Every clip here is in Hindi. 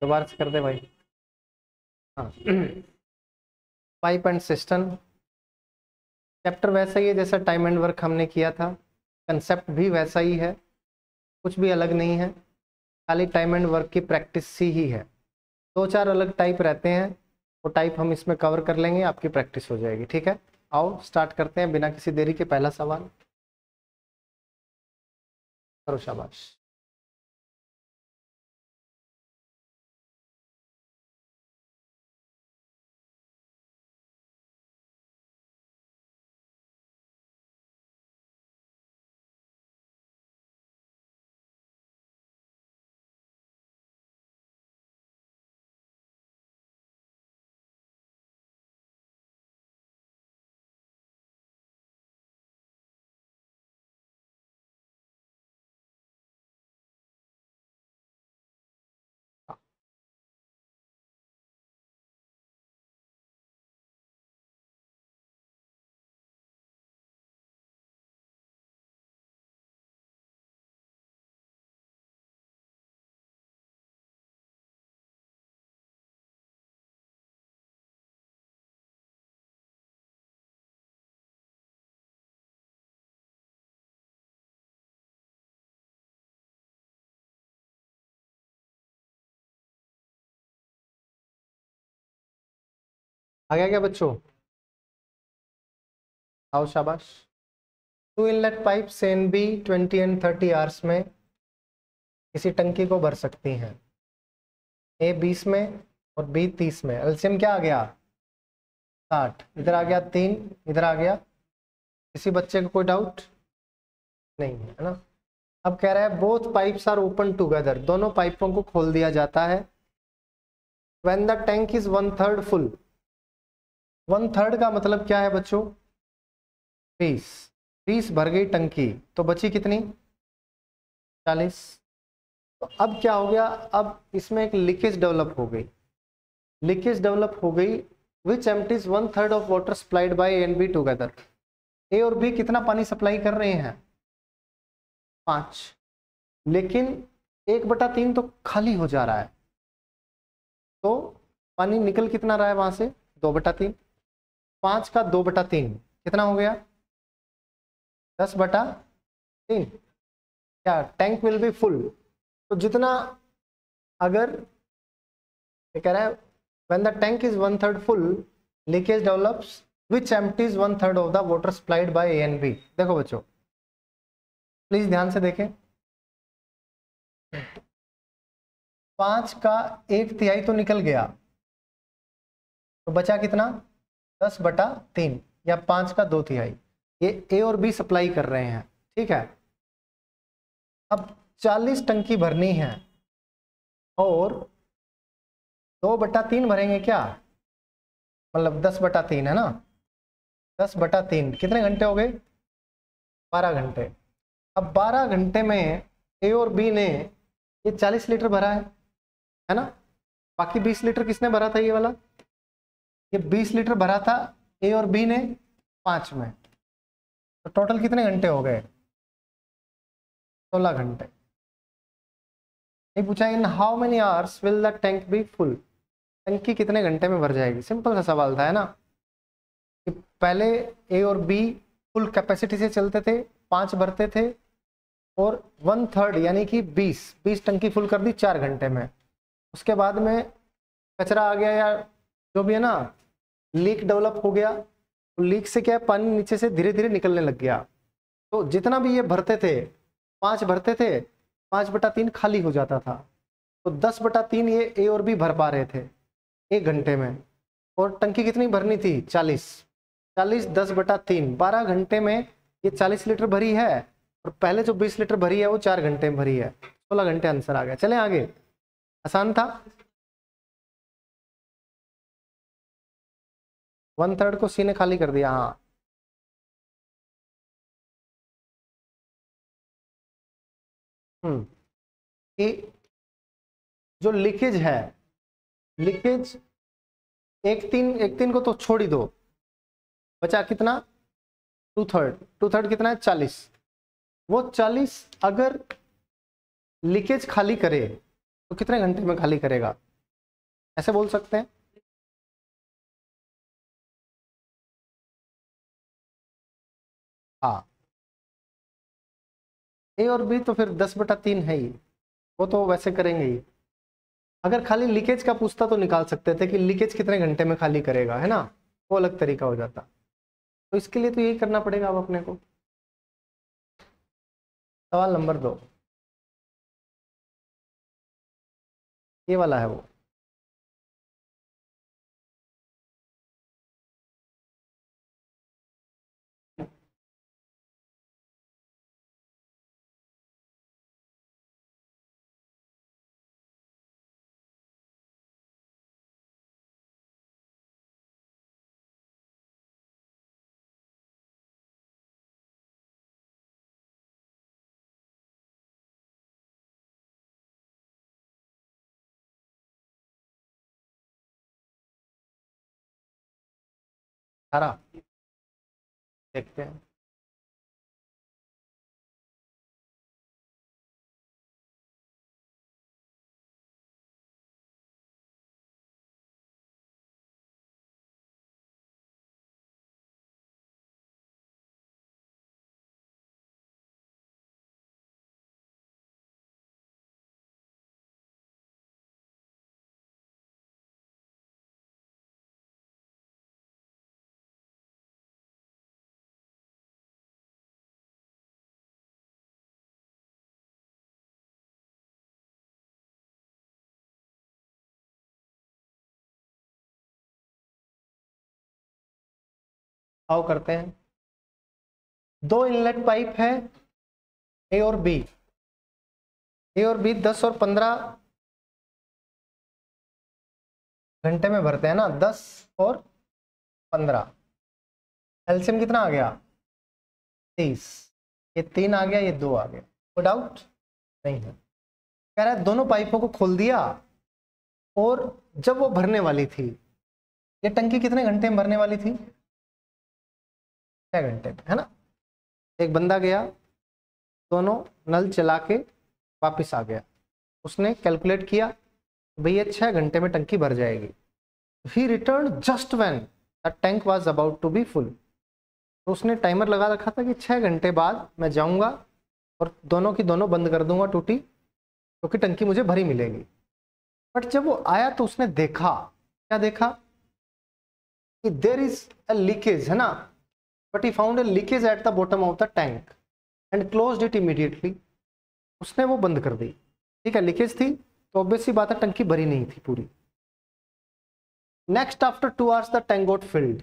दोबारा से कर दे भाई। हाँ पाइप एंड सिस्टम चैप्टर वैसा ही है जैसा टाइम एंड वर्क हमने किया था, कंसेप्ट भी वैसा ही है, कुछ भी अलग नहीं है, खाली टाइम एंड वर्क की प्रैक्टिस सी ही है। 2-4 अलग टाइप रहते हैं, वो टाइप हम इसमें कवर कर लेंगे, आपकी प्रैक्टिस हो जाएगी। ठीक है, आओ स्टार्ट करते हैं बिना किसी देरी के। पहला सवाल करो, शाबाश। आ गया क्या बच्चों? आओ शाबाश। 2 inlet pipe and B 20 and 30 hours में किसी टंकी को भर सकती हैं। ए 20 में और बी 30 में। एलसीएम क्या आ गया? 60। इधर आ गया 3, इधर आ गया। किसी बच्चे को कोई डाउट नहीं है ना? अब कह रहा है both pipes are open together, दोनों पाइपों को खोल दिया जाता है। When the tank is 1/3 full. 1/3 का मतलब क्या है बच्चों? 20 भर गई टंकी, तो बची कितनी? 40। तो अब क्या हो गया? अब इसमें एक लीकेज डेवलप हो गई। लीकेज डेवलप हो गई which empties 1/3 of water supplied by A and B together. A और बी कितना पानी सप्लाई कर रहे हैं? 5। लेकिन 1/3 तो खाली हो जा रहा है, तो पानी निकल कितना रहा है वहां से? 2/3। 5 का 2/3 कितना हो गया? 10/3। क्या टैंक विल बी फुल? तो जितना, अगर ये कह रहा है when the tank is 1/3 full leakage develops which empties 1/3 of the water supplied by A and B. देखो बच्चों प्लीज ध्यान से देखें, 5 का 1/3 तो निकल गया, तो बचा कितना? 10/3 या 5 का 2/3। ये ए और बी सप्लाई कर रहे हैं, ठीक है। अब 40 टंकी भरनी है और 2/3 भरेंगे क्या? मतलब 10/3 है ना? 10/3 कितने घंटे हो गए? 12 घंटे। अब 12 घंटे में ए और बी ने ये 40 लीटर भरा है ना? बाकी 20 लीटर किसने भरा था? ये वाला, ये 20 लीटर भरा था ए और बी ने 5 में। तो टोटल कितने घंटे हो गए? 16 घंटे। ये पूछा in how many hours will the tank be full. टंकी कितने घंटे में भर जाएगी? सिंपल सा सवाल था, है ना? कि पहले ए और बी फुल कैपेसिटी से चलते थे, 5 भरते थे, और 1/3 यानी कि 20 टंकी फुल कर दी 4 घंटे में। उसके बाद में कचरा आ गया या जो भी है ना, लीक डेवलप हो गया। तो लीक से क्या है, पानी नीचे से धीरे धीरे निकलने लग गया। तो जितना भी ये भरते थे, 5 भरते थे, 5/3 खाली हो जाता था। तो 10/3 ये ए और बी भर पा रहे थे 1 घंटे में। और टंकी कितनी भरनी थी? 40। 10/3 12 घंटे में ये 40 लीटर भरी है, और पहले जो 20 लीटर भरी है वो 4 घंटे में भरी है। 16 घंटे आंसर आ गया। चलें आगे, आसान था। 1/3 को सी ने खाली कर दिया। हाँ ये जो लीकेज है, लीकेज 1/3 को तो छोड़ ही दो, बचा कितना? 2/3 कितना है? 40। वो 40 अगर लीकेज खाली करे तो कितने घंटे में खाली करेगा? ऐसे बोल सकते हैं। हाँ, ए और बी तो फिर 10/3 है ही, वो तो वैसे करेंगे ही। अगर खाली लीकेज का पूछता तो निकाल सकते थे कि लीकेज कितने घंटे में खाली करेगा, है ना, वो अलग तरीका हो जाता। तो इसके लिए तो यही करना पड़ेगा अब अपने को। सवाल नंबर 2 ये वाला है वो। सारा देखते हैं। आओ करते हैं। दो इनलेट पाइप है ए और बी। ए और बी 10 और 15 घंटे में भरते हैं ना, 10 और 15। एलसीएम कितना आ गया? 30। ये 3 आ गया, ये 2 आ गया। कोई डाउट नहीं है। कह रहा है दोनों पाइपों को खोल दिया और जब वो भरने वाली थी, ये टंकी कितने घंटे में भरने वाली थी? 6 घंटे में, है ना। एक बंदा गया, दोनों नल चला के वापस आ गया। उसने कैलकुलेट किया भाई ये 6 घंटे में टंकी भर जाएगी। He return just when the tank was about to be full. तो उसने टाइमर लगा रखा था कि 6 घंटे बाद मैं जाऊंगा और दोनों की दोनों बंद कर दूंगा टूटी, क्योंकि टंकी मुझे भरी मिलेगी। बट जब वो आया तो उसने देखा, क्या देखा कि देयर इज अ लीकेज, है ना। But he found a leakage at the bottom of the tank and closed it immediately. उसने वो बंद कर दी। ठीक है, लीकेज थी तो ऑब्वियस सी बात है टंकी भरी नहीं थी पूरी। Next after 2 hours the tank got field.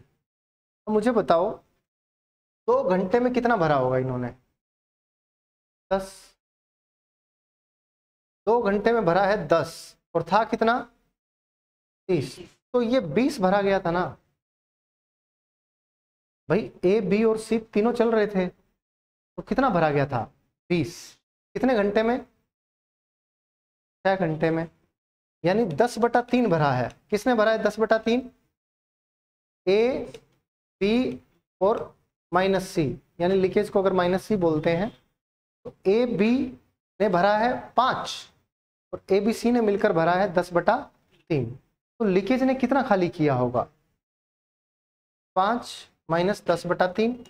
मुझे बताओ 2 घंटे में कितना भरा होगा इन्होंने? 10। 2 घंटे में भरा है 10 और था कितना? 30। तो ये 20 भरा गया था ना भाई। ए बी और सी तीनों चल रहे थे तो कितना भरा गया था? 20। कितने घंटे में? 6 घंटे में। यानी 10/3 भरा है। किसने भरा है 10/3? ए बी और माइनस सी। यानी लीकेज को अगर माइनस सी बोलते हैं तो ए बी ने भरा है 5 और ए बी सी ने मिलकर भरा है 10/3। तो लीकेज ने कितना खाली किया होगा? 5 माइनस 10/3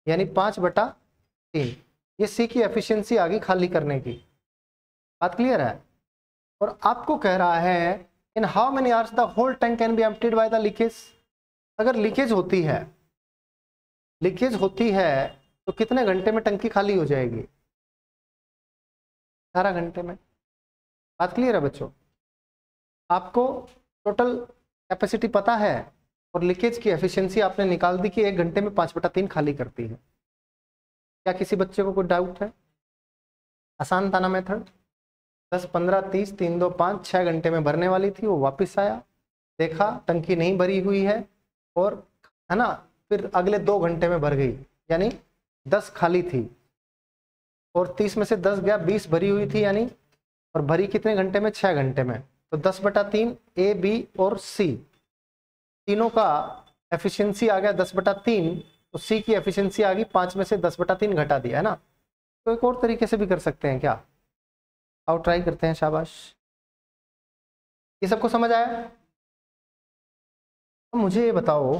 यानी 5/3। ये सी की एफिशिएंसी आ गई खाली करने की। बात क्लियर है? और आपको कह रहा है in how many hours the whole tank can be emptied by the leakage. अगर लीकेज होती है तो कितने घंटे में टंकी खाली हो जाएगी? 18 घंटे में। बात क्लियर है बच्चों? आपको टोटल कैपेसिटी पता है और लीकेज की एफिशिएंसी आपने निकाल दी कि 1 घंटे में 5/3 खाली करती है। क्या किसी बच्चे को कोई डाउट है? आसान था ना मेथड। 10, 15, 30, 3, 2, 5, 6 घंटे में भरने वाली थी, वो वापस आया, देखा टंकी नहीं भरी हुई है और, है ना, फिर अगले 2 घंटे में भर गई। यानी 10 खाली थी और 30 में से 10 गया, 20 भरी हुई थी। यानी और भरी कितने घंटे में? 6 घंटे में। तो 10/3 ए बी और सी तीनों का एफिशिएंसी आ गया 10/3। तो सी की एफिशिएंसी आ गई 5 में से 10/3 घटा दिया, है ना। तो एक और तरीके से भी कर सकते हैं क्या? आओ ट्राई करते हैं, शाबाश। ये सबको समझ आया? तो मुझे ये बताओ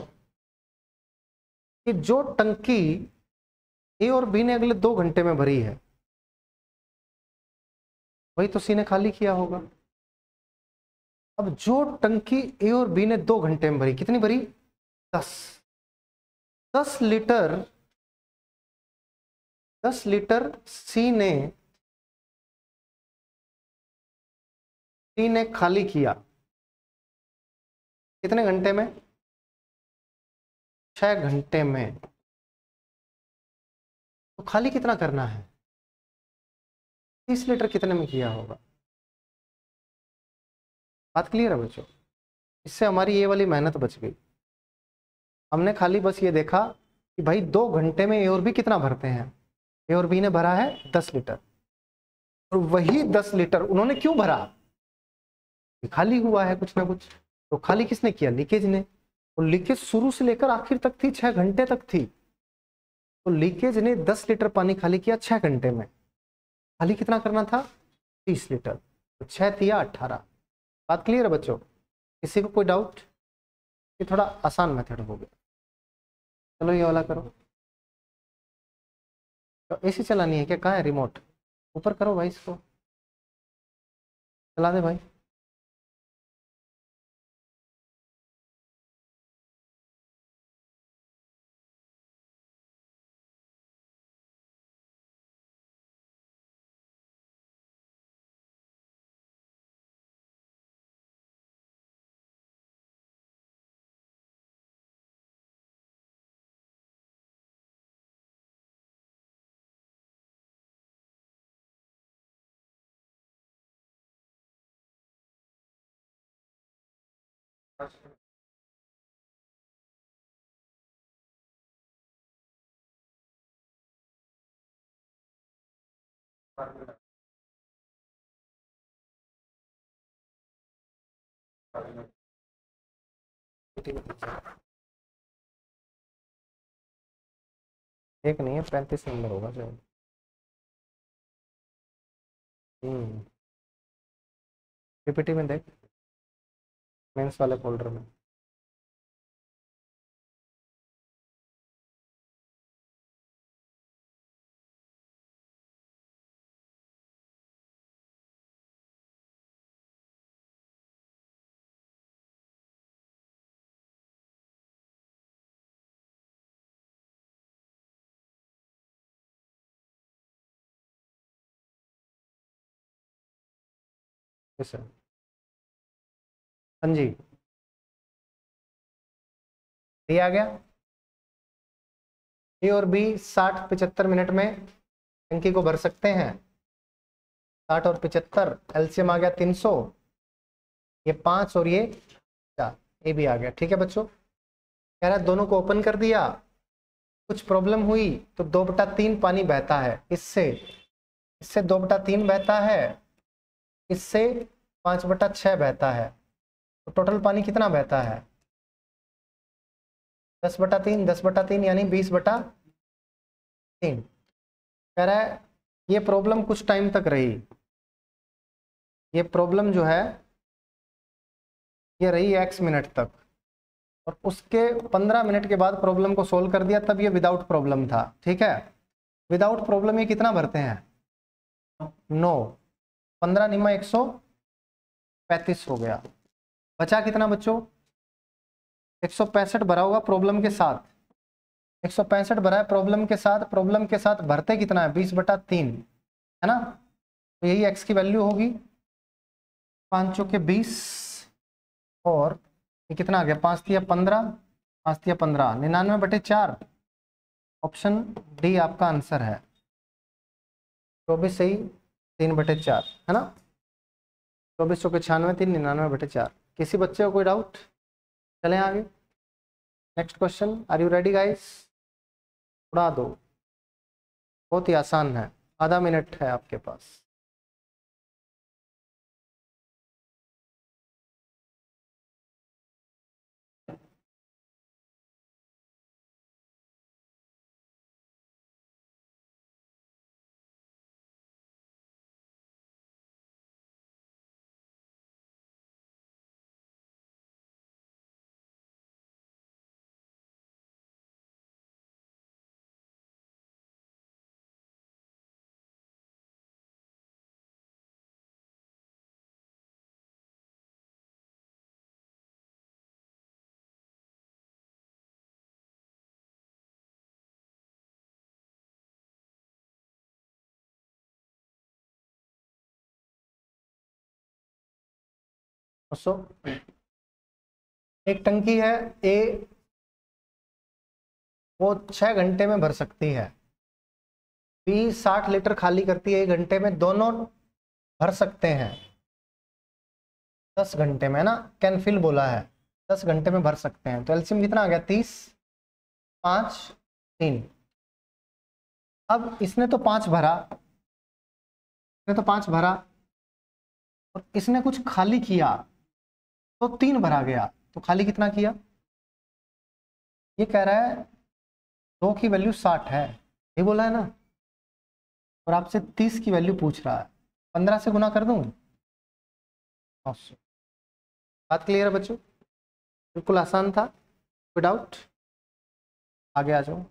कि जो टंकी ए और बी ने अगले 2 घंटे में भरी है, वही तो सी ने खाली किया होगा। अब जो टंकी ए और बी ने 2 घंटे में भरी, कितनी भरी? 10। 10 लीटर 10 लीटर सी ने खाली किया कितने घंटे में? 6 घंटे में। तो खाली कितना करना है? 30 लीटर कितने में किया होगा? बात क्लियर है बच्चों? इससे हमारी ये वाली मेहनत बच गई। हमने खाली बस ये देखा कि भाई 2 घंटे में ए और बी कितना भरते हैं। ए और बी ने भरा है 10 लीटर, और वही 10 लीटर उन्होंने क्यों भरा? खाली हुआ है कुछ ना कुछ। तो खाली किसने किया? लीकेज ने। और लीकेज शुरू से लेकर आखिर तक थी, 6 घंटे तक थी। तो लीकेज ने 10 लीटर पानी खाली किया 6 घंटे में। खाली कितना करना था? 30 लीटर। तो 6×3 = 18। बात क्लियर है बच्चों? किसी को कोई डाउट? ये थोड़ा आसान मेथड हो गया। चलो ये वाला करो। तो एसी चलानी है क्या? कहाँ है रिमोट? ऊपर करो भाई, इसको चला दे भाई। एक नहीं है, 35 नंबर होगा शायद। पीपीटी में देख, मेंस वाले फोल्डर में। yes, sir। हाँ जी, ये आ गया। ए और बी 60-75 मिनट में टंकी को भर सकते हैं। 60 और 75, एलसीएम आ गया 300। ये 5 और ये 4, ये भी आ गया। ठीक है बच्चों, कह रहा है दोनों को ओपन कर दिया, कुछ प्रॉब्लम हुई तो 2/3 पानी बहता है। इससे इससे 2/3 बहता है, इससे 5/6 बहता है। तो टोटल पानी कितना बहता है? 10/3, 10/3 यानी 20/3। कह रहा है ये प्रॉब्लम कुछ टाइम तक रही। ये प्रॉब्लम जो है ये रही x मिनट तक, और उसके 15 मिनट के बाद प्रॉब्लम को सोल्व कर दिया, तब ये विदाउट प्रॉब्लम था। ठीक है, विदाउट प्रॉब्लम ये कितना भरते हैं? 9। 15 निम्मा 135 हो गया। बचा कितना बच्चों? 165 भरा होगा प्रॉब्लम के साथ। 165 भरा है प्रॉब्लम के साथ। प्रॉब्लम के साथ भरते कितना है? 20/3, है ना? तो यही x की वैल्यू होगी। 5 चौके 20, और ये कितना आ गया? 5 तिया 15, 5 तिया 15, 99/4। ऑप्शन डी आपका आंसर है। 24 सही, 3/4, है ना? 24 चौके 96, 3, 99/4। किसी बच्चे को कोई डाउट? चलें आगे, next question. Are you ready guys? उड़ा दो, बहुत ही आसान है, आधा मिनट है आपके पास। दोस्तों एक टंकी है ए, वो 6 घंटे में भर सकती है। बी 60 लीटर खाली करती है 1 घंटे में, दोनों भर सकते हैं 10 घंटे में ना, कैन फिल बोला है, 10 घंटे में भर सकते हैं। तो एलसीएम कितना आ गया 30, 5, 3। अब इसने तो 5 भरा, इसने तो 5 भरा और इसने कुछ खाली किया तो 3 भरा गया, तो खाली कितना किया? ये कह रहा है 2 की वैल्यू 60 है, ये बोला है ना, और आपसे 30 की वैल्यू पूछ रहा है। 15 से गुना कर दूं? बात क्लियर है बच्चों? बिल्कुल आसान था, कोई डाउट? आगे आ जाओ,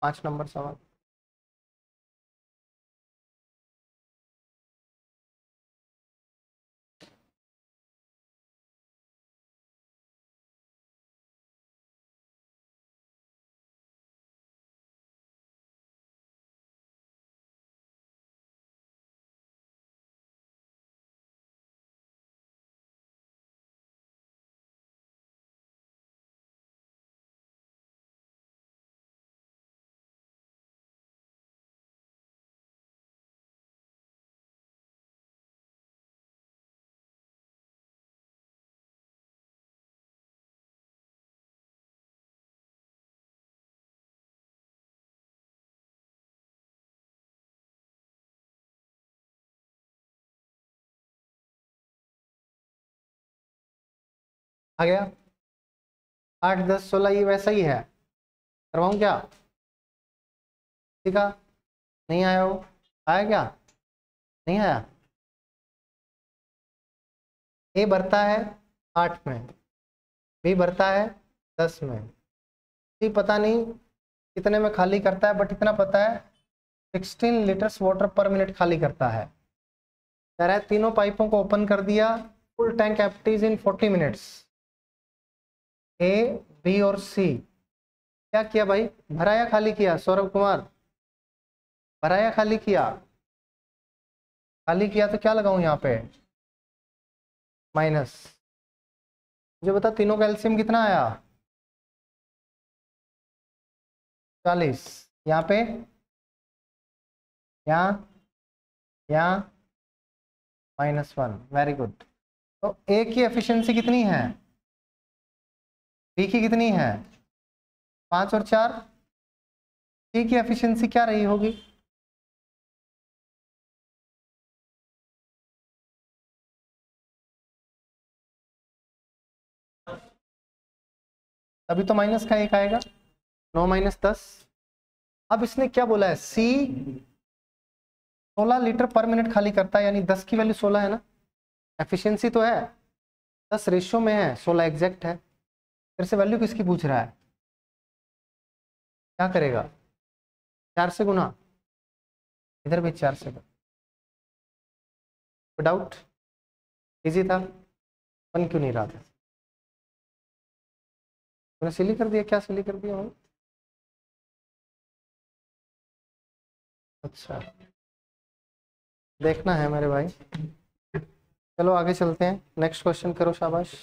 5 नंबर सवाल। आ गया 8, 10, 16, ये वैसा ही है, करवाऊं क्या? ठीक है, नहीं आया हो? आया क्या? नहीं आया? ए भरता है 8 में, बी भरता है 10 में, सी पता नहीं कितने में खाली करता है, बट इतना पता है 16 लीटर्स वाटर पर मिनट खाली करता है। कह रहा है तीनों पाइपों को ओपन कर दिया, फुल टैंक एम्प्टीज इन 40 मिनट्स। ए, बी और सी क्या किया भाई? भरा या खाली किया? सौरभ कुमार, भरा या खाली किया? खाली किया तो क्या लगाऊं यहाँ पे? माइनस। मुझे बता तीनों का एलसीएम कितना आया? 40। यहाँ पे, यहाँ -1, वेरी गुड। तो ए की एफिशिएंसी कितनी है? बी की कितनी है? 5 और 4। सी की एफिशिएंसी क्या रही होगी? अभी तो माइनस का 1 आएगा, 9 - 10। अब इसने क्या बोला है? सी 16 लीटर पर मिनट खाली करता है, यानी 10 की वैल्यू 16 है ना, एफिशिएंसी तो है 10 रेशियो में है, 16 एग्जैक्ट है। फिर से वैल्यू किसकी पूछ रहा है? क्या करेगा? 4 से गुना, इधर भी 4 से गुना। डाउट? इजी था, बन क्यों नहीं रहा था? मैंने सिली कर दिया? क्या सिली कर दिया भाई? अच्छा, देखना है मेरे भाई। चलो आगे चलते हैं, नेक्स्ट क्वेश्चन करो, शाबाश।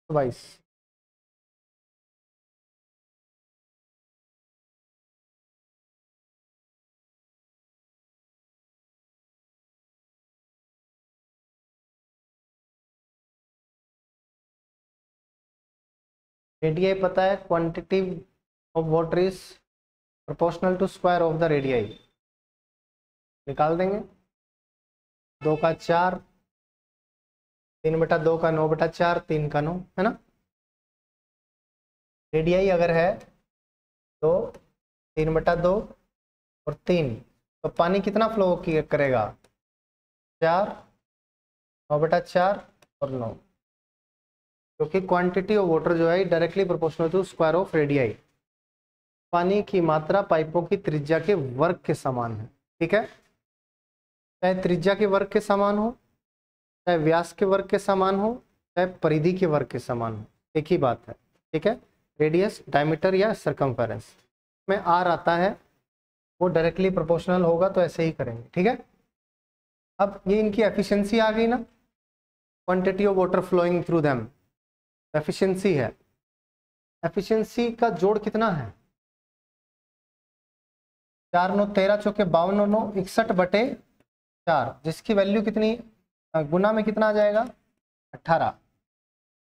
तो 22। रेडियाई पता है, quantity of water is proportional to square of the radii. निकाल देंगे। 2 का 4, 3/2 का 9/4, 3 का 9, है ना। रेडियाई अगर है तो 3/2 और 3, तो पानी कितना फ्लो करेगा, 4, 9/4 और 9, क्योंकि क्वांटिटी ऑफ वाटर जो है directly proportional to square of radii. पानी की मात्रा पाइपों की त्रिज्या के वर्ग के समान है। ठीक है, चाहे त्रिज्या के वर्ग के समान हो, चाहे व्यास के वर्ग के समान हो, चाहे परिधि के वर्ग के समान हो, एक ही बात है। ठीक है, रेडियस, डायमीटर या सरकमफेरेंस में आर आता है, वो डायरेक्टली प्रोपोर्शनल होगा, तो ऐसे ही करेंगे। ठीक है, अब ये इनकी एफिशिएंसी आ गई ना, quantity of water flowing through them, efficiency है। एफिशिएंसी का जोड़ कितना है, 4 9 13 चौके 52 9 61/4, जिसकी वैल्यू कितनी गुना में कितना आ जाएगा, 18,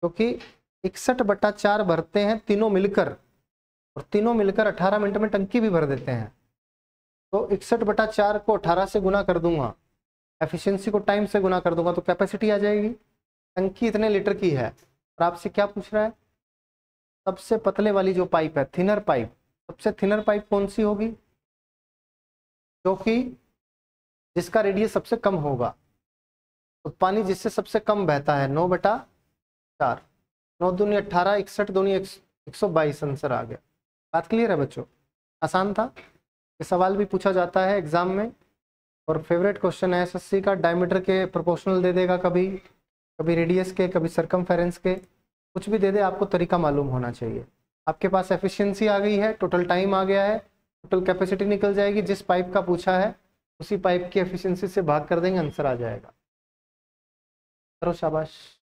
क्योंकि 61/4 भरते हैं तीनों मिलकर, और तीनों मिलकर 18 मिनट में टंकी भी भर देते हैं। तो 61/4 को 18 से गुना कर दूंगा, एफिशिएंसी को टाइम से गुना कर दूंगा, तो कैपेसिटी आ जाएगी। टंकी इतने लीटर की है, और आपसे क्या पूछ रहा है, सबसे पतले वाली जो पाइप है, थिनर पाइप, सबसे थिनर पाइप कौन सी होगी, जो कि जिसका रेडियस सबसे कम होगा। तो पानी जिससे सबसे कम बहता है 9/4, 9 दूनी 18, 61 दूनी 122, आंसर आ गया। बात क्लियर है बच्चों, आसान था। ये सवाल भी पूछा जाता है एग्जाम में, और फेवरेट क्वेश्चन है एसएससी का। डायमीटर के प्रोपोर्शनल दे देगा, कभी कभी रेडियस के, कभी सरकमफेरेंस के, कुछ भी दे दे, आपको तरीका मालूम होना चाहिए। आपके पास एफिशिएंसी आ गई है, टोटल टाइम आ गया है, टोटल कैपेसिटी निकल जाएगी। जिस पाइप का पूछा है उसी पाइप की एफिशिएंसी से भाग कर देंगे, आंसर आ जाएगा। करो शाबाश।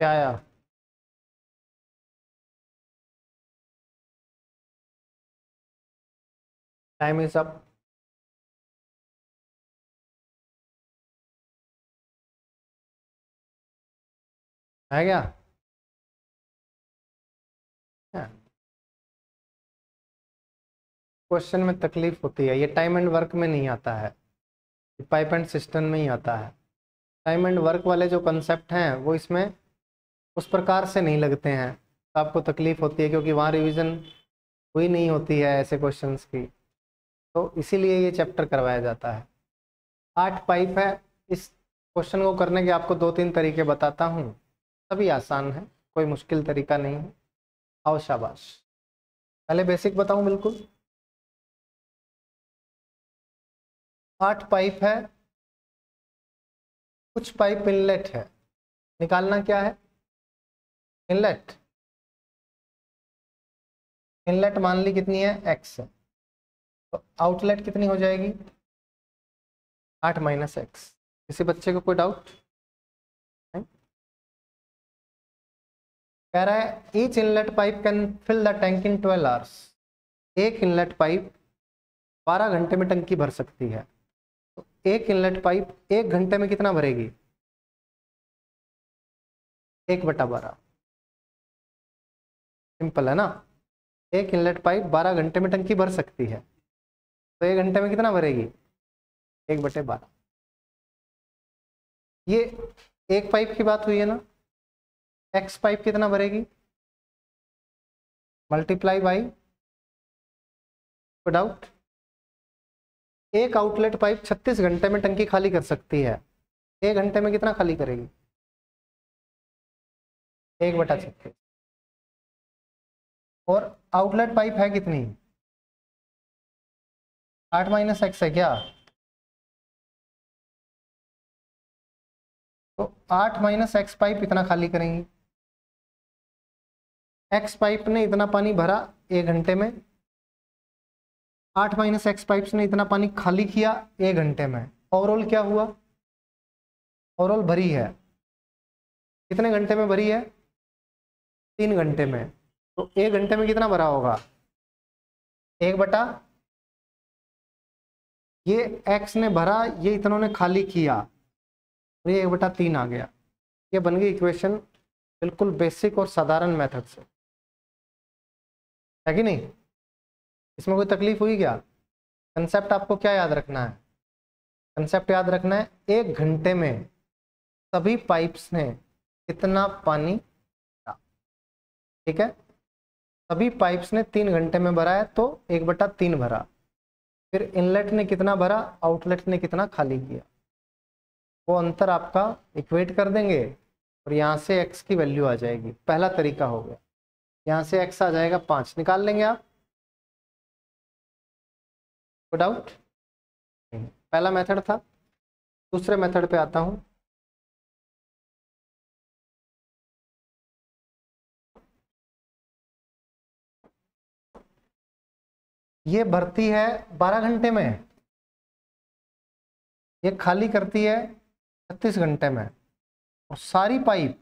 क्या आया, टाइम इज अप। है क्या, क्वेश्चन में तकलीफ होती है, ये टाइम एंड वर्क में नहीं आता है, पाइप एंड सिस्टम में ही आता है। टाइम एंड वर्क वाले जो कंसेप्ट हैं वो इसमें उस प्रकार से नहीं लगते हैं, तो आपको तकलीफ होती है, क्योंकि वहाँ रिवीजन हुई नहीं होती है ऐसे क्वेश्चंस की, तो इसीलिए ये चैप्टर करवाया जाता है। 8 पाइप है। इस क्वेश्चन को करने के आपको 2-3 तरीके बताता हूँ, सभी आसान है, कोई मुश्किल तरीका नहीं है। आओ शाबाश, पहले बेसिक बताऊँ। बिल्कुल 8 पाइप है, कुछ पाइप इनलेट है, निकालना क्या है, इनलेट। इनलेट मान ली कितनी है, x है, तो आउटलेट कितनी हो जाएगी, 8 - x। किसी बच्चे को कोई डाउट, कह रहा है each inlet pipe can fill the tank in 12 hours. एक इनलेट पाइप 12 घंटे में टंकी भर सकती है। तो एक इनलेट पाइप 1 घंटे में कितना भरेगी, 1/12। सिंपल है ना, एक इनलेट पाइप 12 घंटे में टंकी भर सकती है, तो 1 घंटे में कितना भरेगी, 1/12। ये एक पाइप की बात हुई है ना, एक्स पाइप कितना भरेगी, मल्टीप्लाई बाई, डाउट। एक आउटलेट पाइप 36 घंटे में टंकी खाली कर सकती है, 1 घंटे में कितना खाली करेगी, 1/36। और आउटलेट पाइप है कितनी, 8 - x है क्या, तो 8 - x पाइप इतना खाली करेंगी। एक्स पाइप ने इतना पानी भरा 1 घंटे में, 8 माइनस एक्स पाइप्स ने इतना पानी खाली किया 1 घंटे में। ओवरऑल क्या हुआ? ओवरऑल भरी है, कितने घंटे में भरी है? 3 घंटे में। तो 1 घंटे में कितना भरा होगा? 1 बटा ये x ने भरा, ये इतनों ने खाली किया, और ये 1/3 आ गया। ये बन गई इक्वेशन बिल्कुल बेसिक और साधारण मेथड से, है कि नहीं? इसमें कोई तकलीफ हुई क्या? कंसेप्ट आपको क्या याद रखना है? कंसेप्ट याद रखना है 1 घंटे में सभी पाइप्स ने कितना पानी भरा। ठीक है, सभी पाइप्स ने 3 घंटे में भरा है तो 1/3 भरा। फिर इनलेट ने कितना भरा, आउटलेट ने कितना खाली किया, वो अंतर आपका इक्वेट कर देंगे और यहाँ से x की वैल्यू आ जाएगी। पहला तरीका हो गया, यहाँ से x आ जाएगा 5, निकाल लेंगे आप। कोई डाउट? पहला मेथड था। दूसरे मेथड पे आता हूँ। ये भरती है 12 घंटे में, ये खाली करती है 36 घंटे में, और सारी पाइप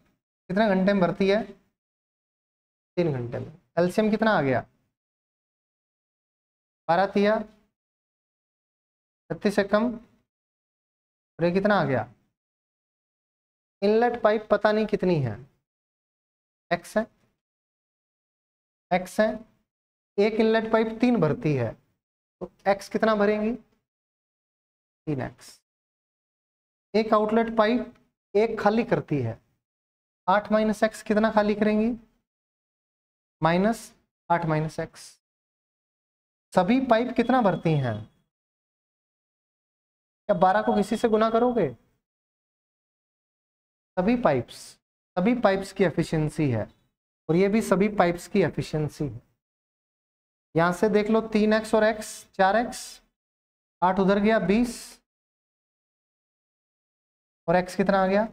कितने घंटे में भरती है? 3 घंटे में। एलसीएम कितना आ गया? 12 तिया 36 से कम, और ये कितना आ गया? इनलेट पाइप पता नहीं कितनी है, x है, x है। एक इनलेट पाइप 3 भरती है तो x कितना भरेंगी? 3x। एक आउटलेट पाइप 1 खाली करती है, 8 माइनस एक्स कितना खाली करेंगी? -8 माइनस एक्स। सभी पाइप कितना भरती हैं? क्या 12 को किसी से गुना करोगे? सभी पाइप्स की एफिशिएंसी है, और ये भी सभी पाइप्स की एफिशिएंसी है। यहां से देख लो 3x और x 4x, 8 उधर गया 20, और x कितना आ गया?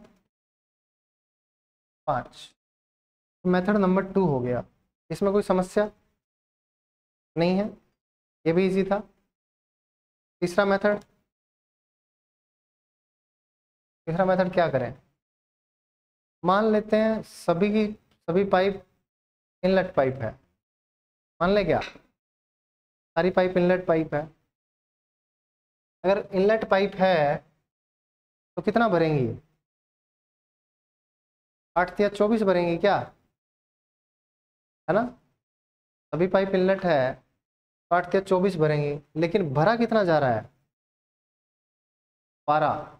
5। मेथड नंबर 2 हो गया। इसमें कोई समस्या नहीं है, ये भी इजी था। तीसरा मेथड क्या करें? मान लेते हैं सभी पाइप इनलेट पाइप है, मान ले क्या? सारी पाइप इनलेट पाइप है। अगर इनलेट पाइप है तो कितना भरेंगी? 8 तिया 24 भरेंगी क्या, है ना? सभी पाइप इनलेट है तो 8 तिया 24 भरेंगी, लेकिन भरा कितना जा रहा है? 12।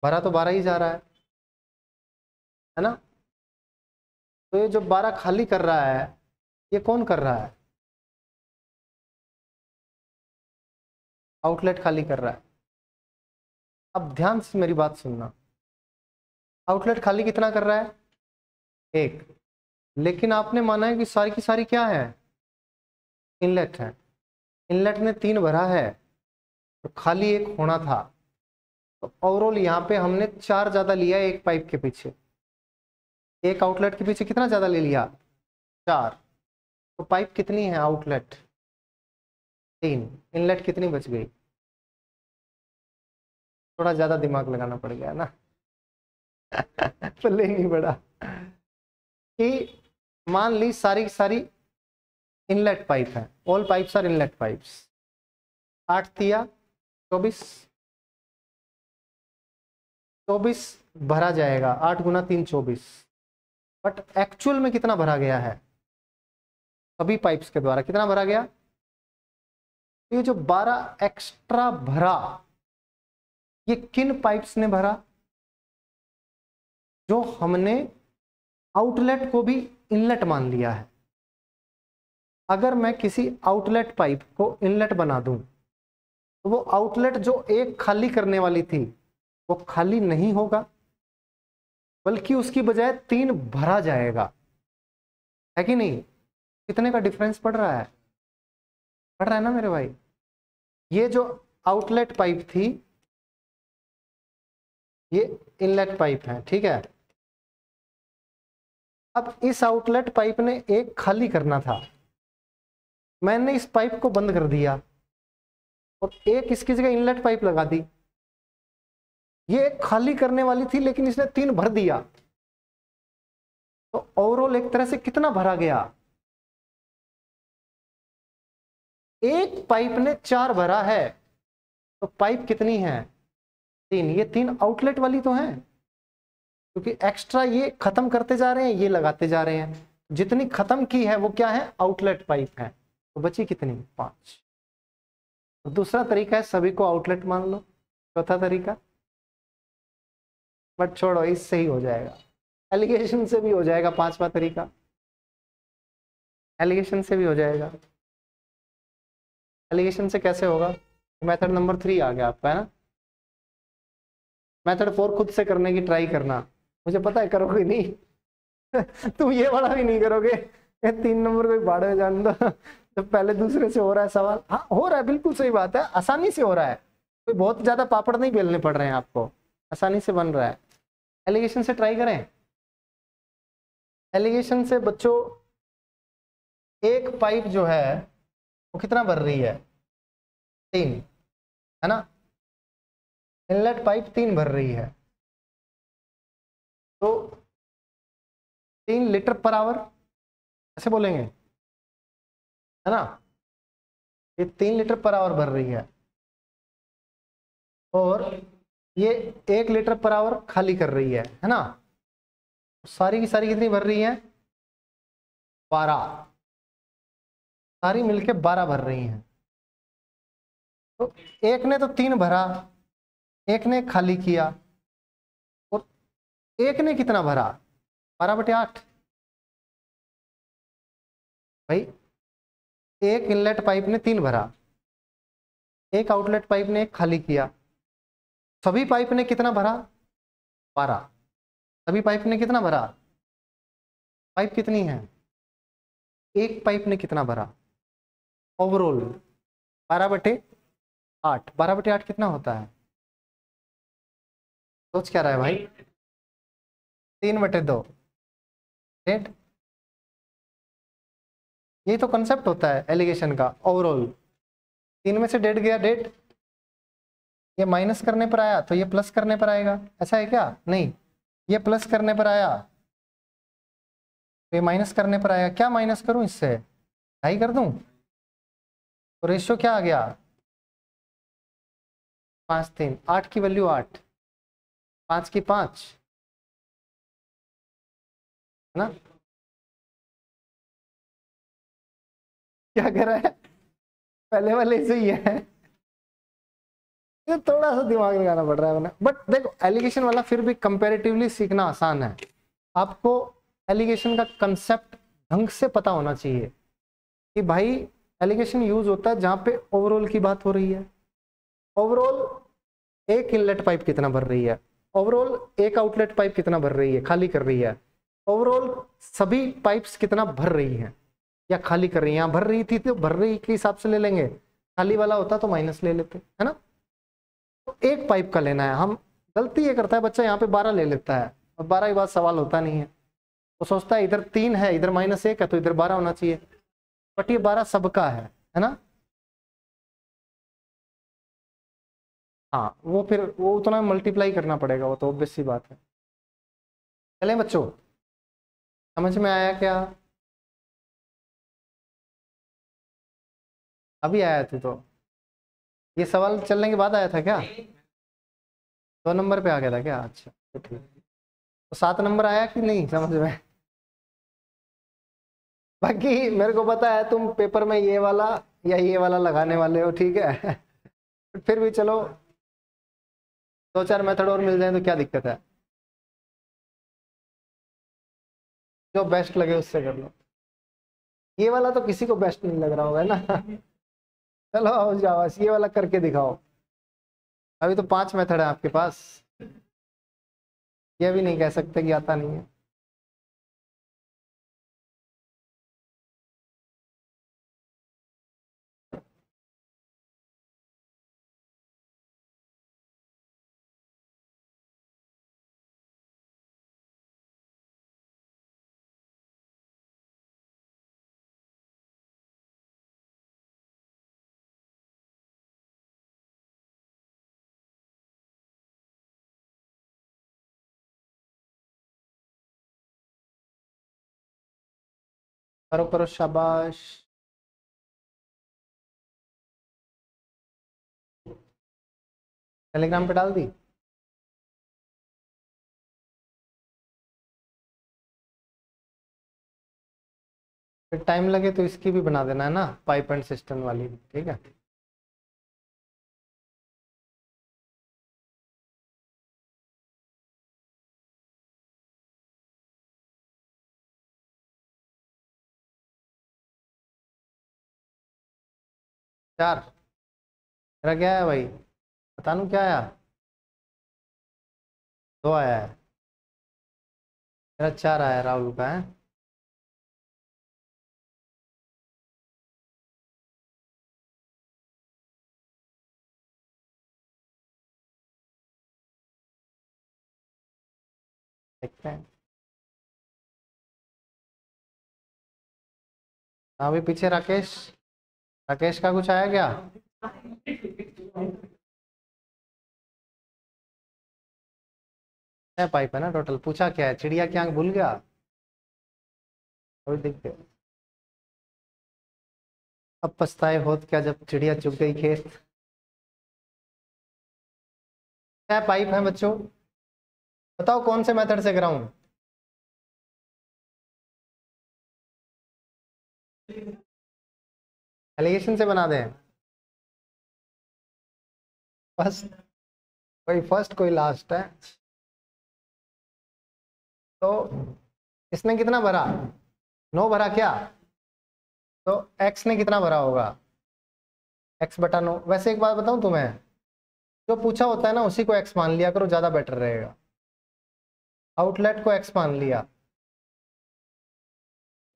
भरा तो 12 ही जा रहा है ना? तो ये जो 12 खाली कर रहा है, ये कौन कर रहा है? आउटलेट खाली कर रहा है। अब ध्यान से मेरी बात सुनना, आउटलेट खाली कितना कर रहा है? 1। लेकिन आपने माना है कि सारी की सारी क्या है? इनलेट है। इनलेट ने 3 भरा है तो खाली 1 होना था, तो ओवरऑल यहाँ पे हमने 4 ज़्यादा लिया है एक पाइप के पीछे। एक आउटलेट के पीछे कितना ज़्यादा ले लिया? 4। तो पाइप कितनी है? आउटलेट 3, इनलेट कितनी बच गई? थोड़ा ज़्यादा दिमाग लगाना पड़ गया ना पल्ले नहीं पड़ा कि मान ली सारी की सारी इनलेट पाइप है, all pipes are inlet pipes. 8 तिया 24 भरा जाएगा, 8 गुना 3 24। बट एक्चुअल में कितना भरा गया है? सभी पाइप्स के द्वारा कितना भरा गया? ये जो 12 एक्स्ट्रा भरा, ये किन पाइप्स ने भरा? जो हमने आउटलेट को भी इनलेट मान लिया है। अगर मैं किसी आउटलेट पाइप को इनलेट बना दूं तो वो आउटलेट जो 1 खाली करने वाली थी वो खाली नहीं होगा, बल्कि उसकी बजाय 3 भरा जाएगा, है कि नहीं? कितने का डिफरेंस पड़ रहा है? पड़ रहा है ना मेरे भाई? ये जो आउटलेट पाइप थी ये इनलेट पाइप है, ठीक है? अब इस आउटलेट पाइप ने एक खाली करना था, मैंने इस पाइप को बंद कर दिया और एक इसकी जगह इनलेट पाइप लगा दी। ये एक खाली करने वाली थी लेकिन इसने 3 भर दिया, तो ओवरऑल एक तरह से कितना भरा गया? एक पाइप ने 4 भरा है, तो पाइप कितनी है? 3। ये 3 आउटलेट वाली तो है, क्योंकि एक्स्ट्रा ये खत्म करते जा रहे हैं, ये लगाते जा रहे हैं। जितनी खत्म की है वो क्या है? आउटलेट पाइप है। तो बची कितनी? 5। दूसरा तरीका है सभी को आउटलेट मान लो। चौथा तरीका, बट छोड़ो, इससे ही हो जाएगा। एलिगेशन से भी हो जाएगा। 5वां तरीका, एलिगेशन से भी हो जाएगा। एलिगेशन से कैसे होगा? मेथड नंबर 3 आ गया आपका, है ना। मेथड 4 खुद से करने की ट्राई करना, मुझे पता है करोगे नहीं। तुम ये वाला भी नहीं करोगे, ये 3 नंबर को भाड़े में जान दो। तो पहले दूसरे से हो रहा है सवाल। हाँ हो रहा है, बिल्कुल सही बात है, आसानी से हो रहा है, कोई बहुत ज्यादा पापड़ नहीं बेलने पड़ रहे हैं आपको, आसानी से बन रहा है। एलिगेशन से ट्राई करें। एलिगेशन से बच्चों एक पाइप जो है वो कितना भर रही है? 3, है ना। इनलेट पाइप 3 भर रही है, तो 3 लीटर पर आवर ऐसे बोलेंगे, है ना। ये 3 लीटर पर आवर भर रही है और ये 1 लीटर पर आवर खाली कर रही है ना। सारी की सारी कितनी भर रही है? 12। सारी मिलके 12 भर रही हैं। तो एक ने तो 3 भरा, एक ने खाली किया, और एक ने कितना भरा? 12/8। भाई एक इनलेट पाइप ने 3 भरा, एक आउटलेट पाइप ने 1 खाली किया, सभी पाइप ने कितना भरा? 12। सभी पाइप ने कितना भरा? पाइप कितनी है? एक पाइप ने कितना भरा? ओवरऑल 12/8। 12/8 कितना होता है? सोच क्या रहा है भाई? 3/2। डेट, यही तो कंसेप्ट होता है एलिगेशन का। ओवरऑल 3 में से डेट गया, डेट ये माइनस करने पर आया तो ये प्लस करने पर आएगा, ऐसा है क्या? नहीं, ये प्लस करने पर आया तो ये माइनस करने पर आएगा। क्या माइनस करूं इससे? 2.5 कर दूं, तो रेशियो क्या आ गया? 5:3। 8 की वैल्यू 8, 5 की 5, है ना। क्या कर रहा है? पहले वाले से ही है, ये थोड़ा सा दिमाग लगाना पड़ रहा है। बट देखो एलिगेशन वाला फिर भी कंपैरेटिवली सीखना आसान है। आपको एलिगेशन का कंसेप्ट ढंग से पता होना चाहिए कि भाई एलिगेशन यूज होता है जहां पे ओवरऑल की बात हो रही है। ओवरऑल एक इनलेट पाइप कितना भर रही है, ओवरऑल एक आउटलेट पाइप कितना भर रही है, खाली कर रही है, ओवरऑल सभी पाइप्स कितना भर रही हैं या खाली कर रही है। यहाँ भर रही थी तो भर रही के हिसाब से ले लेंगे, खाली वाला होता तो माइनस ले लेते, है ना। तो एक पाइप का लेना है। हम गलती ये करता है बच्चा, यहाँ पे 12 ले लेता है और 12 के बाद सवाल होता नहीं है। वो सोचता है इधर 3 है, इधर -1 है, तो इधर 12 होना चाहिए, बट ये 12 सबका है ना। हाँ वो फिर वो उतना मल्टीप्लाई करना पड़ेगा, वो तो ऑब्वियस सी बात है। चलें बच्चों, समझ में आया क्या? अभी आया थे तो ये सवाल चलने के बाद आया था क्या? 2 नंबर पे आ गया था क्या? अच्छा तो ठीक, तो 7 नंबर आया कि नहीं समझ में? बाकी मेरे को पता है तुम पेपर में ये वाला या ये वाला लगाने वाले हो, ठीक है। फिर भी चलो 2-4 मेथड और मिल जाए तो क्या दिक्कत है, जो बेस्ट लगे उससे कर लो। ये वाला तो किसी को बेस्ट नहीं लग रहा होगा, है ना। चलो आओ जाओ, ये वाला करके दिखाओ। अभी तो 5 मेथड है आपके पास, ये भी नहीं कह सकते कि आता नहीं है। करो करो, शाबाश। टेलीग्राम पे डाल दी। फिर टाइम लगे तो इसकी भी बना देना है ना, पाइप एंड सिस्टम वाली, ठीक है। चार। मेरा क्या है भाई, बता दूं क्या आया? दो आया है। मेरा चार आया, राहुल का है। देखते हैं। अभी पीछे राकेश, राकेश का कुछ आया क्या? है पाइप है ना टोटल, पूछा क्या है? चिड़िया की आंख भूल गया? अभी देख गया। अब पछताए होत क्या जब चिड़िया चुग गई खेत। क्या पाइप है बच्चों? बताओ कौन से मेथड से कराऊं? एलिगेशन से बना दें? फर्स्ट, कोई फर्स्ट कोई लास्ट है। तो इसने कितना भरा? 9 भरा क्या? तो x ने कितना भरा होगा? x/9। वैसे एक बात बताऊं तुम्हें, जो पूछा होता है ना उसी को x मान लिया करो, ज्यादा बेटर रहेगा। आउटलेट को x मान लिया,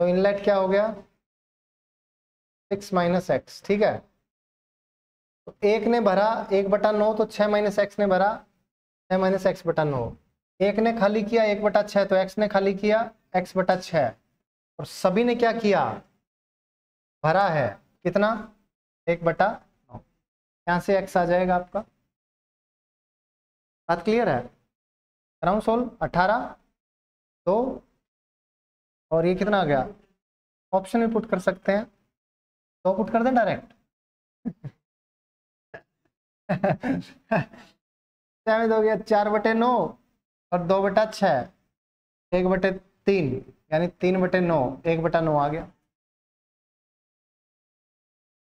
तो इनलेट क्या हो गया? 6 - x, ठीक है। तो एक ने भरा 1/9, तो 6 - x ने भरा 6 - x/9। एक ने खाली किया 1/6, तो x ने खाली किया x/6। और सभी ने क्या किया? भरा है कितना? 1/9। यहाँ से x आ जाएगा आपका। बात क्लियर है? कराऊं सोल्व? 18, 2, और ये कितना आ गया? ऑप्शन में पुट कर सकते हैं, तो पुट कर दें डायरेक्ट। में हो गया 4/9 और 2/6, 1/3, यानी 3/9, 1/9 आ गया।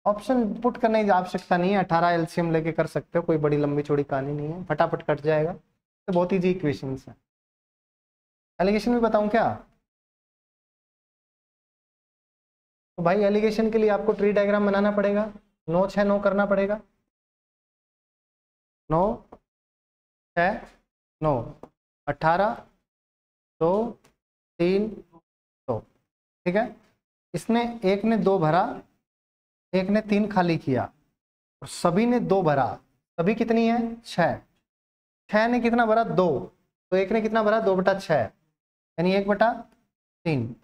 ऑप्शन पुट करने की आवश्यकता नहीं है, 18 एलसीएम लेके कर सकते हो, कोई बड़ी लंबी चौड़ी कहानी नहीं है, फटाफट कट जाएगा। तो बहुत इजी इक्वेशंस है। एलिगेशन भी बताऊं क्या? तो भाई एलिगेशन के लिए आपको ट्री डायग्राम बनाना पड़ेगा, 9 6 9 करना पड़ेगा। 9 6 9, 18, 2, 3, 2, ठीक है। इसने एक ने 2 भरा, एक ने 3 खाली किया, और सभी ने 2 भरा। सभी कितनी है? 6। 6 ने कितना भरा? 2। तो एक ने कितना भरा? 2/6, यानी 1/3।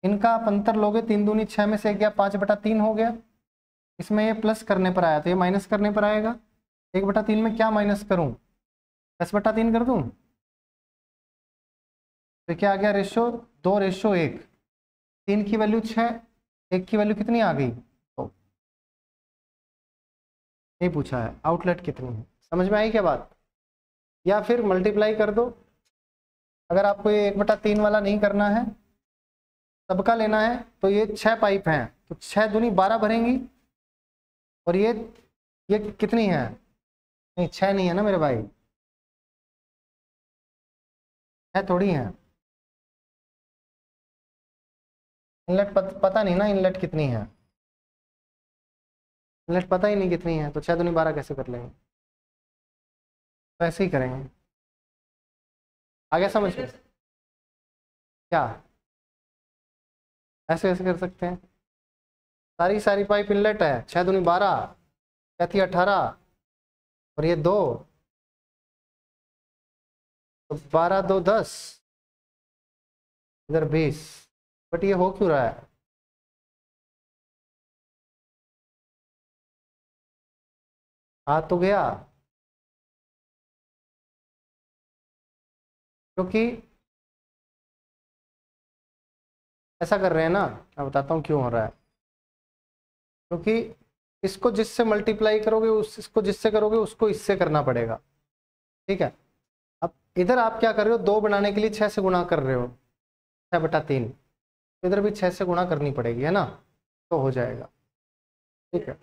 इनका आप अंतर लोगे, 3 दूनी 6 में से 1 गया, 5/3 हो गया। इसमें ये प्लस करने पर आया तो ये माइनस करने पर आएगा। 1/3 में क्या माइनस करूं? 10/3 कर दूं? तो क्या आ गया रेशो? 2:1। 3 की वैल्यू 6, 1 की वैल्यू कितनी आ गई? तो ये पूछा है आउटलेट कितनी है। समझ में आई क्या बात? या फिर मल्टीप्लाई कर दो, अगर आपको ये 1/3 वाला नहीं करना है, सबका लेना है, तो ये 6 पाइप हैं, तो 6 दूनी 12 भरेंगी। और ये कितनी है? नहीं 6 नहीं है ना मेरे भाई, है थोड़ी है। इनलेट पता नहीं ना, इनलेट कितनी है? इनलेट पता ही नहीं कितनी है, तो 6 दूनी 12 कैसे कर लेंगे? तो ऐसे ही करेंगे। आगे समझ में? क्या ऐसे ऐसे कर सकते हैं? सारी सारी पाइप इनलेट है, 6 दूनी 12, क्या थी 18, और ये 2, तो 12 2 10, इधर 20। बट ये हो क्यों रहा है? आ तो गया, क्योंकि ऐसा कर रहे हैं ना, मैं बताता हूँ क्यों हो रहा है। क्योंकि इसको जिससे मल्टीप्लाई करोगे इसको जिससे करोगे उसको इससे करना पड़ेगा, ठीक है। अब इधर आप क्या कर रहे हो, 2 बनाने के लिए 6 से गुणा कर रहे हो, 6/3। इधर भी 6 से गुणा करनी पड़ेगी, है ना, तो हो जाएगा, ठीक है।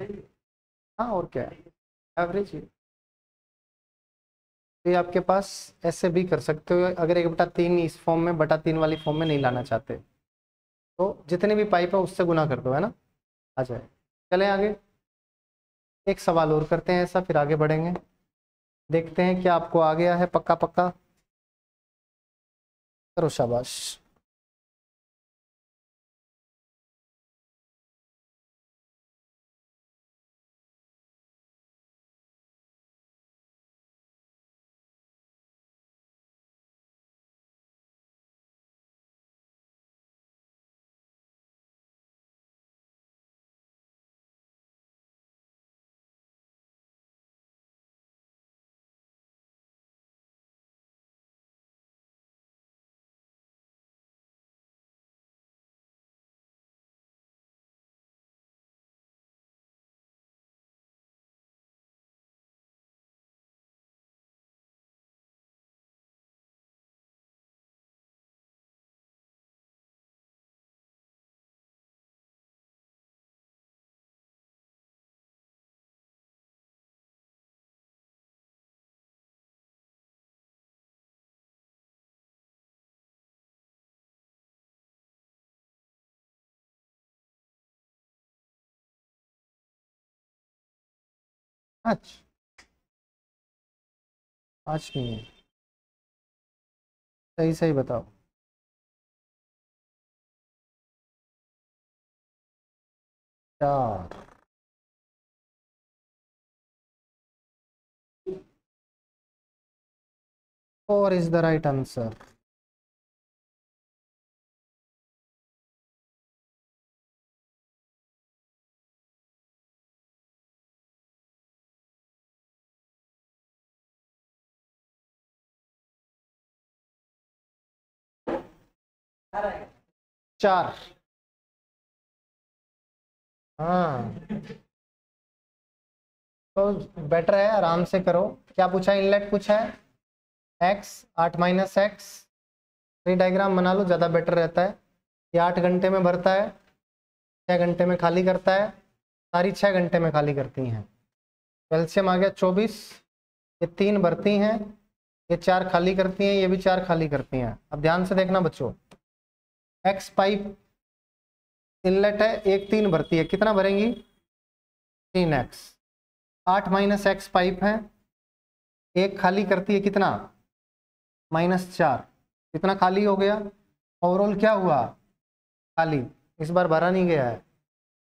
हाँ और क्या है, एवरेज। तो ये आपके पास ऐसे भी कर सकते हो, अगर 1/3 इस फॉर्म में, 3 वाली फॉर्म में नहीं लाना चाहते तो जितने भी पाइप है उससे गुना कर दो, है ना, आ जाए। चलें आगे, एक सवाल और करते हैं ऐसा, फिर आगे बढ़ेंगे। देखते हैं क्या आपको आ गया है, पक्का पक्का करो, शाबाश। अच्छा, आज नहीं है, सही सही बताओ। 4, 4 इज द राइट आंसर। चार, हाँ तो बेटर है, आराम से करो। क्या पूछा, इनलेट पूछा है, x 8 - x। ट्री डायग्राम बना लो, ज़्यादा बेटर रहता है। ये 8 घंटे में भरता है, 6 घंटे में खाली करता है, सारी 6 घंटे में खाली करती हैं। कैल्शियम आ गया 24, ये 3 भरती हैं, ये 4 खाली करती हैं, ये भी 4 खाली करती हैं। अब ध्यान से देखना बच्चों, x पाइप इनलेट है, एक 3 भरती है, कितना भरेंगी, 3x। 8 - x पाइप है, एक खाली करती है, कितना, -4। कितना खाली हो गया, ओवरऑल क्या हुआ, खाली। इस बार भरा नहीं गया है,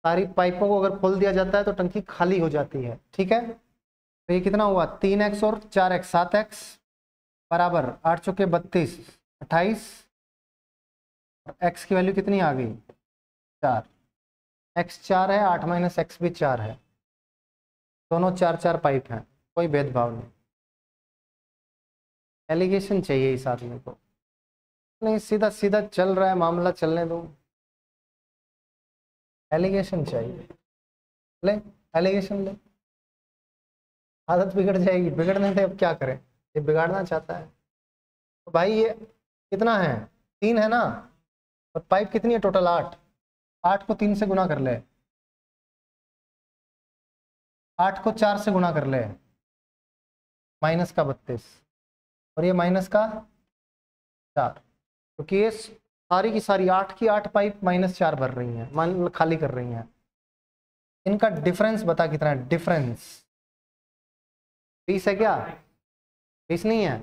सारी पाइपों को अगर खोल दिया जाता है तो टंकी खाली हो जाती है, ठीक है। तो ये कितना हुआ, 3x और 4x, 7x बराबर 8 चौके 32, 28। और x की वैल्यू कितनी आ गई, 4। x 4 है, 8 - x भी 4 है, दोनों 4 4 पाइप हैं, कोई भेदभाव नहीं। एलिगेशन चाहिए इस आदमी को, नहीं सीधा सीधा चल रहा है मामला, चलने दो। एलिगेशन चाहिए, ले एलिगेशन ले, आदत बिगड़ जाएगी, बिगड़ने से अब क्या करें, ये बिगाड़ना चाहता है। तो भाई ये कितना है, 3 है ना, और पाइप कितनी है टोटल, 8। 8 को 3 से गुना कर ले, 8 को 4 से गुना कर ले, माइनस का 32, और ये माइनस का 4। क्योंकि ये सारी की सारी 8 की 8 पाइप -4 भर रही हैं, मान खाली कर रही हैं। इनका डिफरेंस बता कितना है, डिफरेंस 20 है क्या, 20 नहीं है,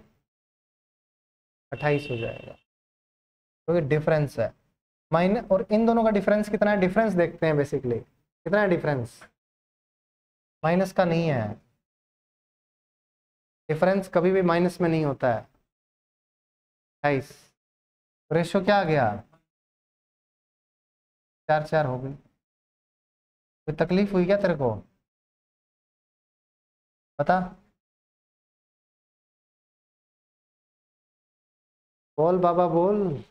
28 हो जाएगा, क्योंकि डिफरेंस है माइनस। और इन दोनों का डिफरेंस कितना है, डिफरेंस देखते हैं बेसिकली, कितना है डिफरेंस, माइनस का नहीं है, डिफरेंस कभी भी माइनस में नहीं होता है। 28, रेशो क्या आ गया, 4 4 हो गई। कोई तकलीफ हुई क्या तेरे को, बता, बोल बाबा बोल।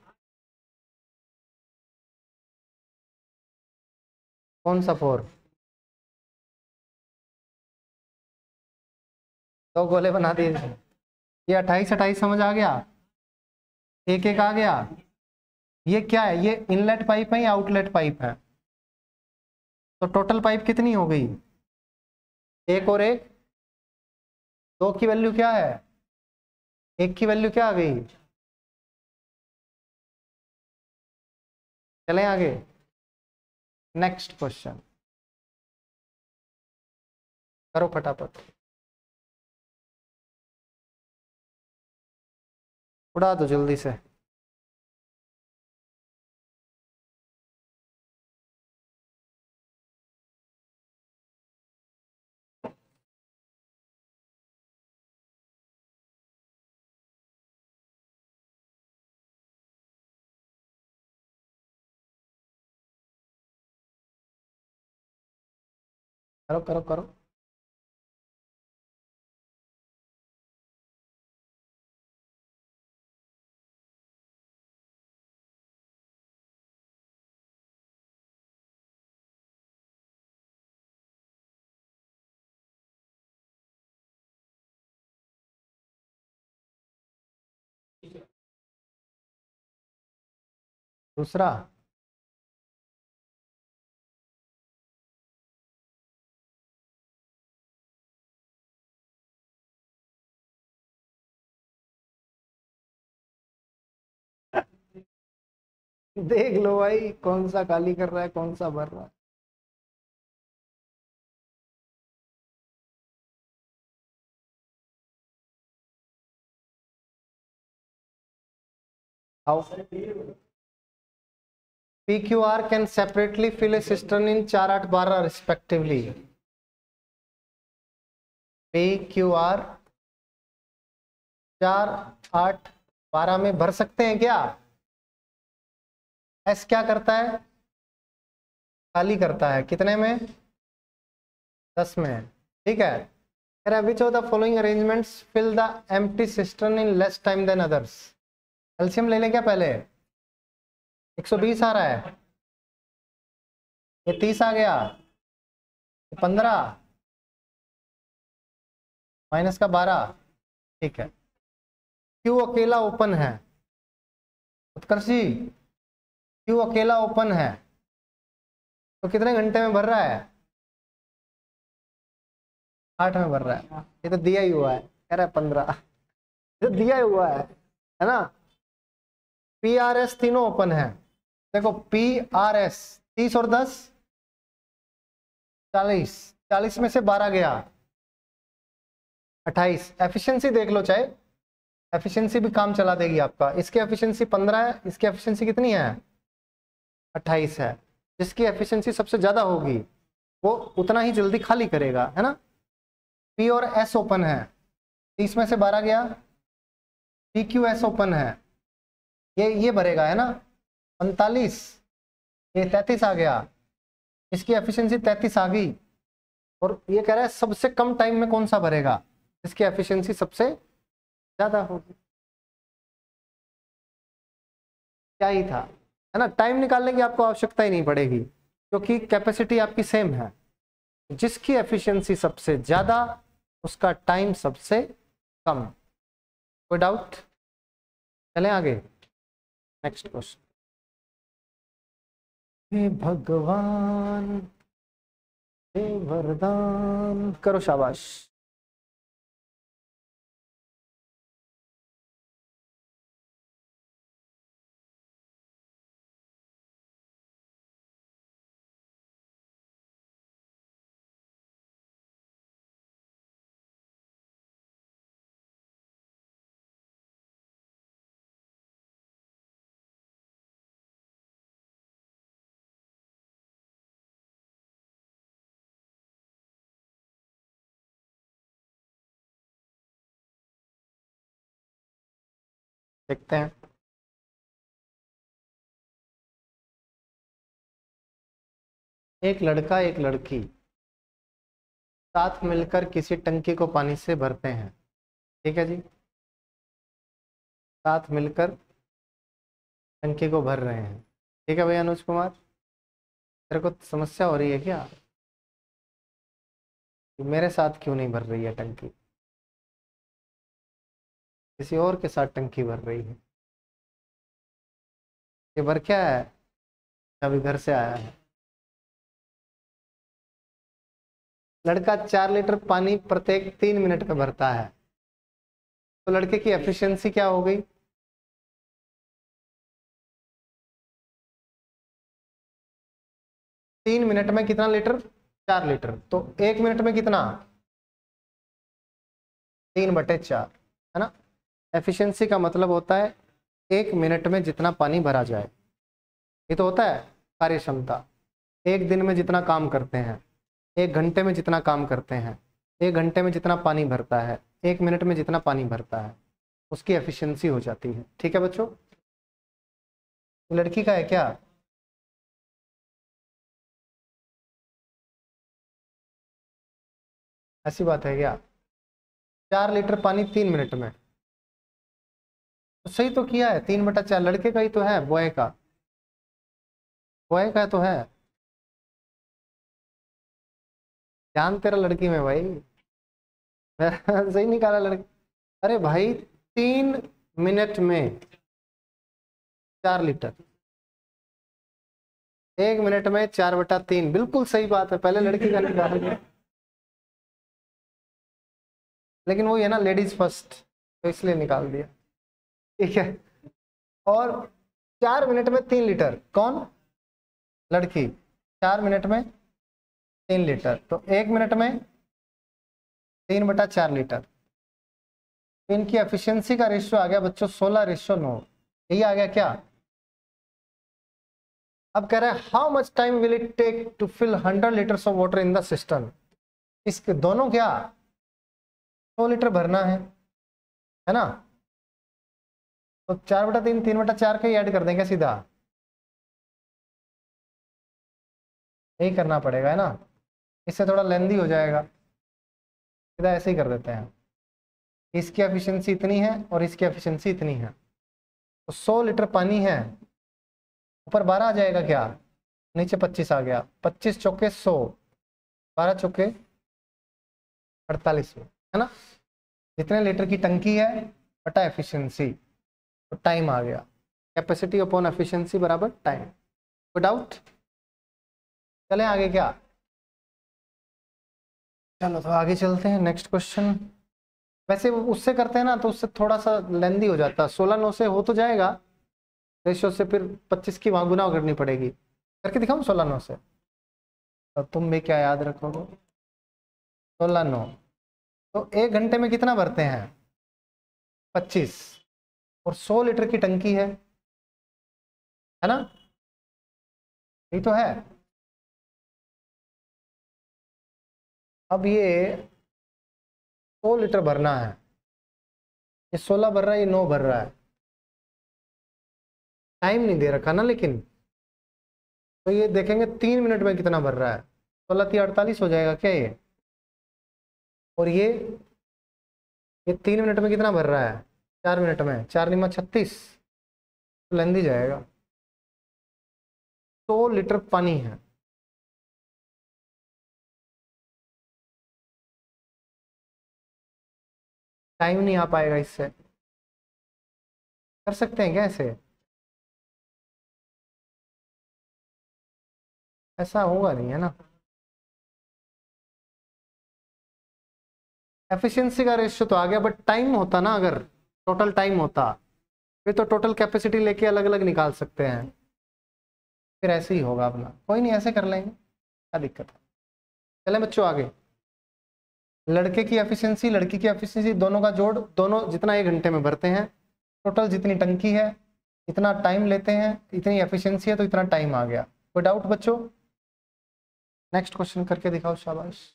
कौन सा 4? 2 गोले बना दिए। ये 28 28 समझ आ गया, एक एक आ गया। ये क्या है? ये इनलेट पाइप है या आउटलेट पाइप है? तो टोटल पाइप कितनी हो गई? एक और एक, 2 की वैल्यू क्या है? 1 की वैल्यू क्या आ गई? चलें आगे, नेक्स्ट क्वेश्चन करो फटाफट, उड़ा दो जल्दी से। करो करो करो। दूसरा, देख लो भाई कौन सा खाली कर रहा है कौन सा भर रहा है। आओ, PQR can separately fill a cistern in 4 8 12 respectively. PQR 4 8 12 में भर सकते हैं क्या? S क्या करता है? खाली करता है, कितने में? 10 में। ठीक है, which of the following arrangements fill the empty cistern in less time than others? LCM ले लें क्या पहले? 120 आ रहा है, ये 30 आ गया, ये 15 माइनस का 12। ठीक है, क्यों अकेला ओपन है? उत्कर्ष जी, क्यों अकेला ओपन है? तो कितने घंटे में भर रहा है? 8 में भर रहा है। ये तो दिया ही हुआ है, कह रहा है 15, ये तो दिया ही हुआ है ना। PRS तीनों ओपन है। देखो PRS 30 और 10 40, 40 में से 12 गया 28। एफिशिएंसी देख लो, चाहे एफिशिएंसी भी काम चला देगी आपका। इसकी एफिशिएंसी 15 है, इसकी एफिशिएंसी कितनी है? 28 है। जिसकी एफिशिएंसी सबसे ज्यादा होगी वो उतना ही जल्दी खाली करेगा, है ना। P और S ओपन है, 30 में से 12 गया, PQS ओपन है, ये भरेगा, है ना। 45, ये 33 आ गया, इसकी एफिशिएंसी 33 आ गई। और ये कह रहा है सबसे कम टाइम में कौन सा भरेगा? इसकी एफिशिएंसी सबसे ज्यादा होगी। क्या ही था, है ना। टाइम निकालने की आपको आवश्यकता ही नहीं पड़ेगी क्योंकि कैपेसिटी आपकी सेम है। जिसकी एफिशिएंसी सबसे ज्यादा उसका टाइम सबसे कम। कोई डाउट? चलें आगे, नेक्स्ट क्वेश्चन। हे भगवान, हे वरदान, करो शाबाश। देखते हैं। एक लड़का एक लड़की साथ मिलकर किसी टंकी को पानी से भरते हैं। ठीक है जी, साथ मिलकर टंकी को भर रहे हैं। ठीक है भैया अनुज कुमार, तेरे को समस्या हो रही है क्या कि मेरे साथ क्यों नहीं भर रही है टंकी, किसी और के साथ टंकी भर रही है? ये भर क्या है, अभी घर से आया है। लड़का 4 लीटर पानी प्रत्येक 3 मिनट में भरता है, तो लड़के की एफिशिएंसी क्या हो गई? 3 मिनट में कितना लीटर? 4 लीटर। तो 1 मिनट में कितना? 3/4, है ना। एफिशिएंसी का मतलब होता है 1 मिनट में जितना पानी भरा जाए। ये तो होता है कार्य क्षमता। एक दिन में जितना काम करते हैं, 1 घंटे में जितना काम करते हैं, 1 घंटे में जितना पानी भरता है, 1 मिनट में जितना पानी भरता है, उसकी एफिशिएंसी हो जाती है। ठीक है बच्चों, लड़की का है क्या? ऐसी बात है क्या? 4 लीटर पानी 3 मिनट में, तो सही तो किया है। 3/4 लड़के का ही तो है, बॉय का, बॉय का तो है। ध्यान तेरा लड़की में भाई। सही निकाला लड़की। अरे भाई, 3 मिनट में 4 लीटर, 1 मिनट में 4/3, बिल्कुल सही बात है। पहले लड़की का निकाल गया, लेकिन वो है ना, लेडीज फर्स्ट, तो इसलिए निकाल दिया। ठीक है। और 4 मिनट में 3 लीटर, कौन? लड़की। 4 मिनट में 3 लीटर, तो 1 मिनट में 3/4 लीटर। तो इनकी एफिशिएंसी का रेशियो आ गया बच्चों 16:9। यही आ गया क्या? अब कह रहा है how much time will it take to fill 100 litres of water in the system. इसके दोनों क्या, 100 लीटर भरना है ना। तो 4/3, 3/4 का ही ऐड कर देंगे सीधा, यही करना पड़ेगा, है ना। इससे थोड़ा लेंदी हो जाएगा, सीधा ऐसे ही कर देते हैं। इसकी एफिशिएंसी इतनी है और इसकी एफिशिएंसी इतनी है, तो 100 लीटर पानी है, ऊपर 12 आ जाएगा क्या, नीचे 25 आ गया। 25 चौके 100, 12 चौके 48 में, है ना। जितने लीटर की टंकी है बटा एफिशिएंसी, तो टाइम आ गया। कैपेसिटी अपॉन एफिशिएंसी बराबर टाइम। कोई डाउट? चले आगे क्या? चलो तो आगे चलते हैं, नेक्स्ट क्वेश्चन। वैसे वो उससे करते हैं ना, तो उससे थोड़ा सा लेंदी हो जाता है। 16:9 से हो तो जाएगा रेशियो से, फिर 25 की वहां गुना करनी पड़ेगी। करके दिखाऊं 16:9 से? तो तुम भी क्या याद रखोगे? 16:9, तो 1 घंटे में कितना भरते हैं? 25। और 100 लीटर की टंकी है ना, यही तो है। अब ये 100 लीटर भरना है, ये 16 भर रहा है, ये 9 भर रहा है। टाइम नहीं दे रखा ना लेकिन, तो ये देखेंगे 3 मिनट में कितना भर रहा है। 16×3 = 48 हो जाएगा क्या ये? और ये 3 मिनट में कितना भर रहा है? 4 मिनट में, 4×9 = 36, तो लेंदी जाएगा। 100 लीटर पानी है, टाइम नहीं आ पाएगा इससे। कर सकते हैं क्या ऐसे? ऐसा होगा नहीं, है ना। एफिशिएंसी का रेशियो तो आ गया, बट टाइम होता ना, अगर टोटल टाइम होता फिर तो टोटल कैपेसिटी लेके अलग अलग निकाल सकते हैं। फिर ऐसे ही होगा अपना, कोई नहीं, ऐसे कर लेंगे, क्या दिक्कत है। चलें बच्चों आगे। लड़के की एफिशिएंसी, लड़की की एफिशिएंसी, दोनों का जोड़, दोनों जितना 1 घंटे में भरते हैं, टोटल जितनी टंकी है इतना टाइम लेते हैं, इतनी एफिशिएंसी है, तो इतना टाइम आ गया। कोई डाउट बच्चों? नेक्स्ट क्वेश्चन करके दिखाओ, शाबाश।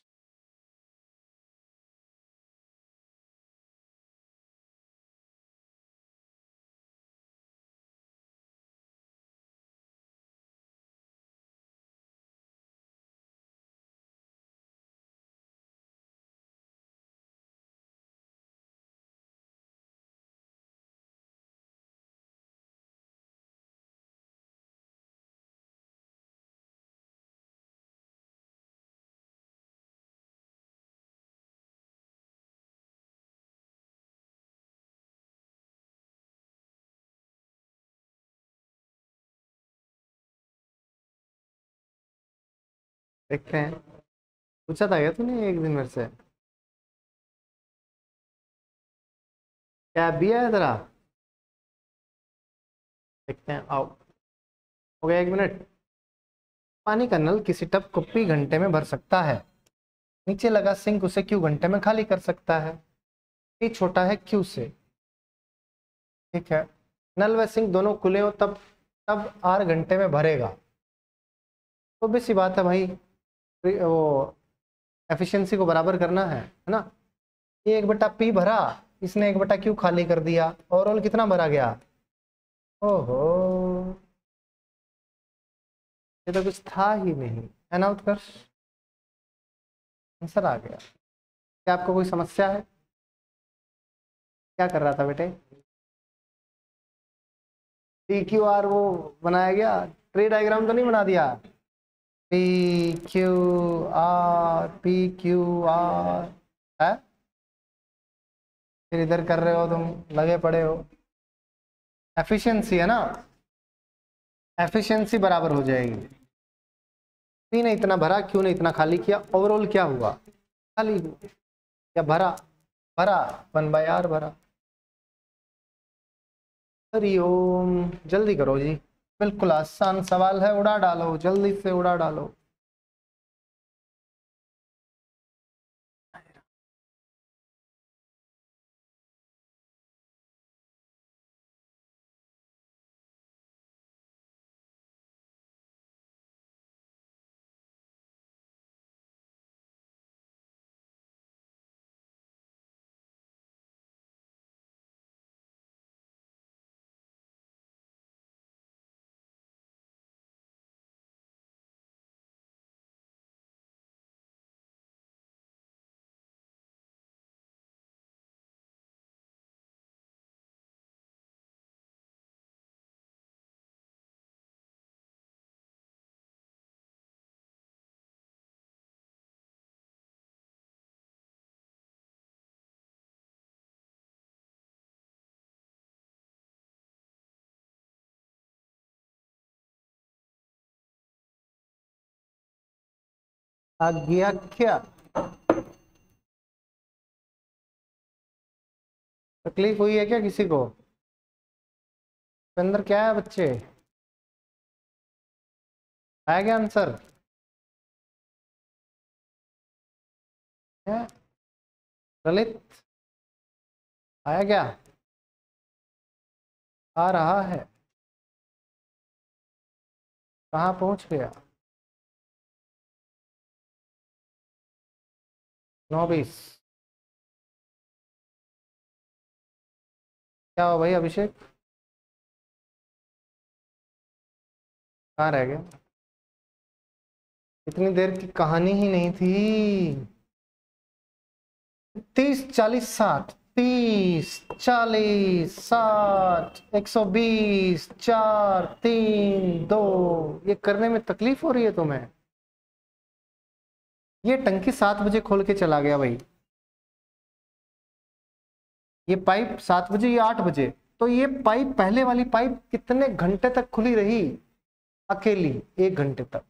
देखते हैं, पूछा था क्या तूने एक दिन मेरे से? क्या भी है तेरा? देखते हैं, आओ। हो गया 1 मिनट। पानी का नल किसी टब को P घंटे में भर सकता है। नीचे लगा सिंक उसे Q घंटे में खाली कर सकता है। P छोटा है Q से। ठीक है, नल व सिंक दोनों खुले हो तब तब R घंटे में भरेगा। तो भी सी बात है भाई, वो एफिशिएंसी को बराबर करना है ना। ये 1/P भरा, इसने 1/Q खाली कर दिया, ओवरऑल कितना भरा गया? ओहो, ये तो कुछ था ही नहीं। एन आउट कर, आंसर आ गया। क्या आपको कोई समस्या है? क्या कर रहा था बेटे? PQR वो बनाया गया, ट्री डायग्राम तो नहीं बना दिया? PQR है, फिर इधर कर रहे हो तुम, लगे पड़े हो। एफिशिएंसी है ना, एफिशिएंसी बराबर हो जाएगी। P ने इतना भरा, Q ने इतना खाली किया, ओवरऑल क्या हुआ? खाली हुआ या भरा? भरा, 1/R भरा। हरिओम, जल्दी करो जी, बिल्कुल आसान सवाल है, उड़ा डालो, जल्दी से उड़ा डालो। आ गया क्या? तकलीफ हुई है क्या किसी को? अंदर क्या है बच्चे? आया क्या आंसर? ललित, आया क्या? आ रहा है? कहाँ पहुंच गया? 9:20। क्या हुआ भाई अभिषेक, कहाँ रह गया? इतनी देर की कहानी ही नहीं थी। 30, 40, 60, 30, 40, 60, 120, 4, 3, 2। ये करने में तकलीफ हो रही है तुम्हें? ये टंकी 7 बजे खोल के चला गया भाई, ये पाइप 7 बजे, ये 8 बजे, तो ये पाइप, पहले वाली पाइप कितने घंटे तक खुली रही? अकेली 1 घंटे तक।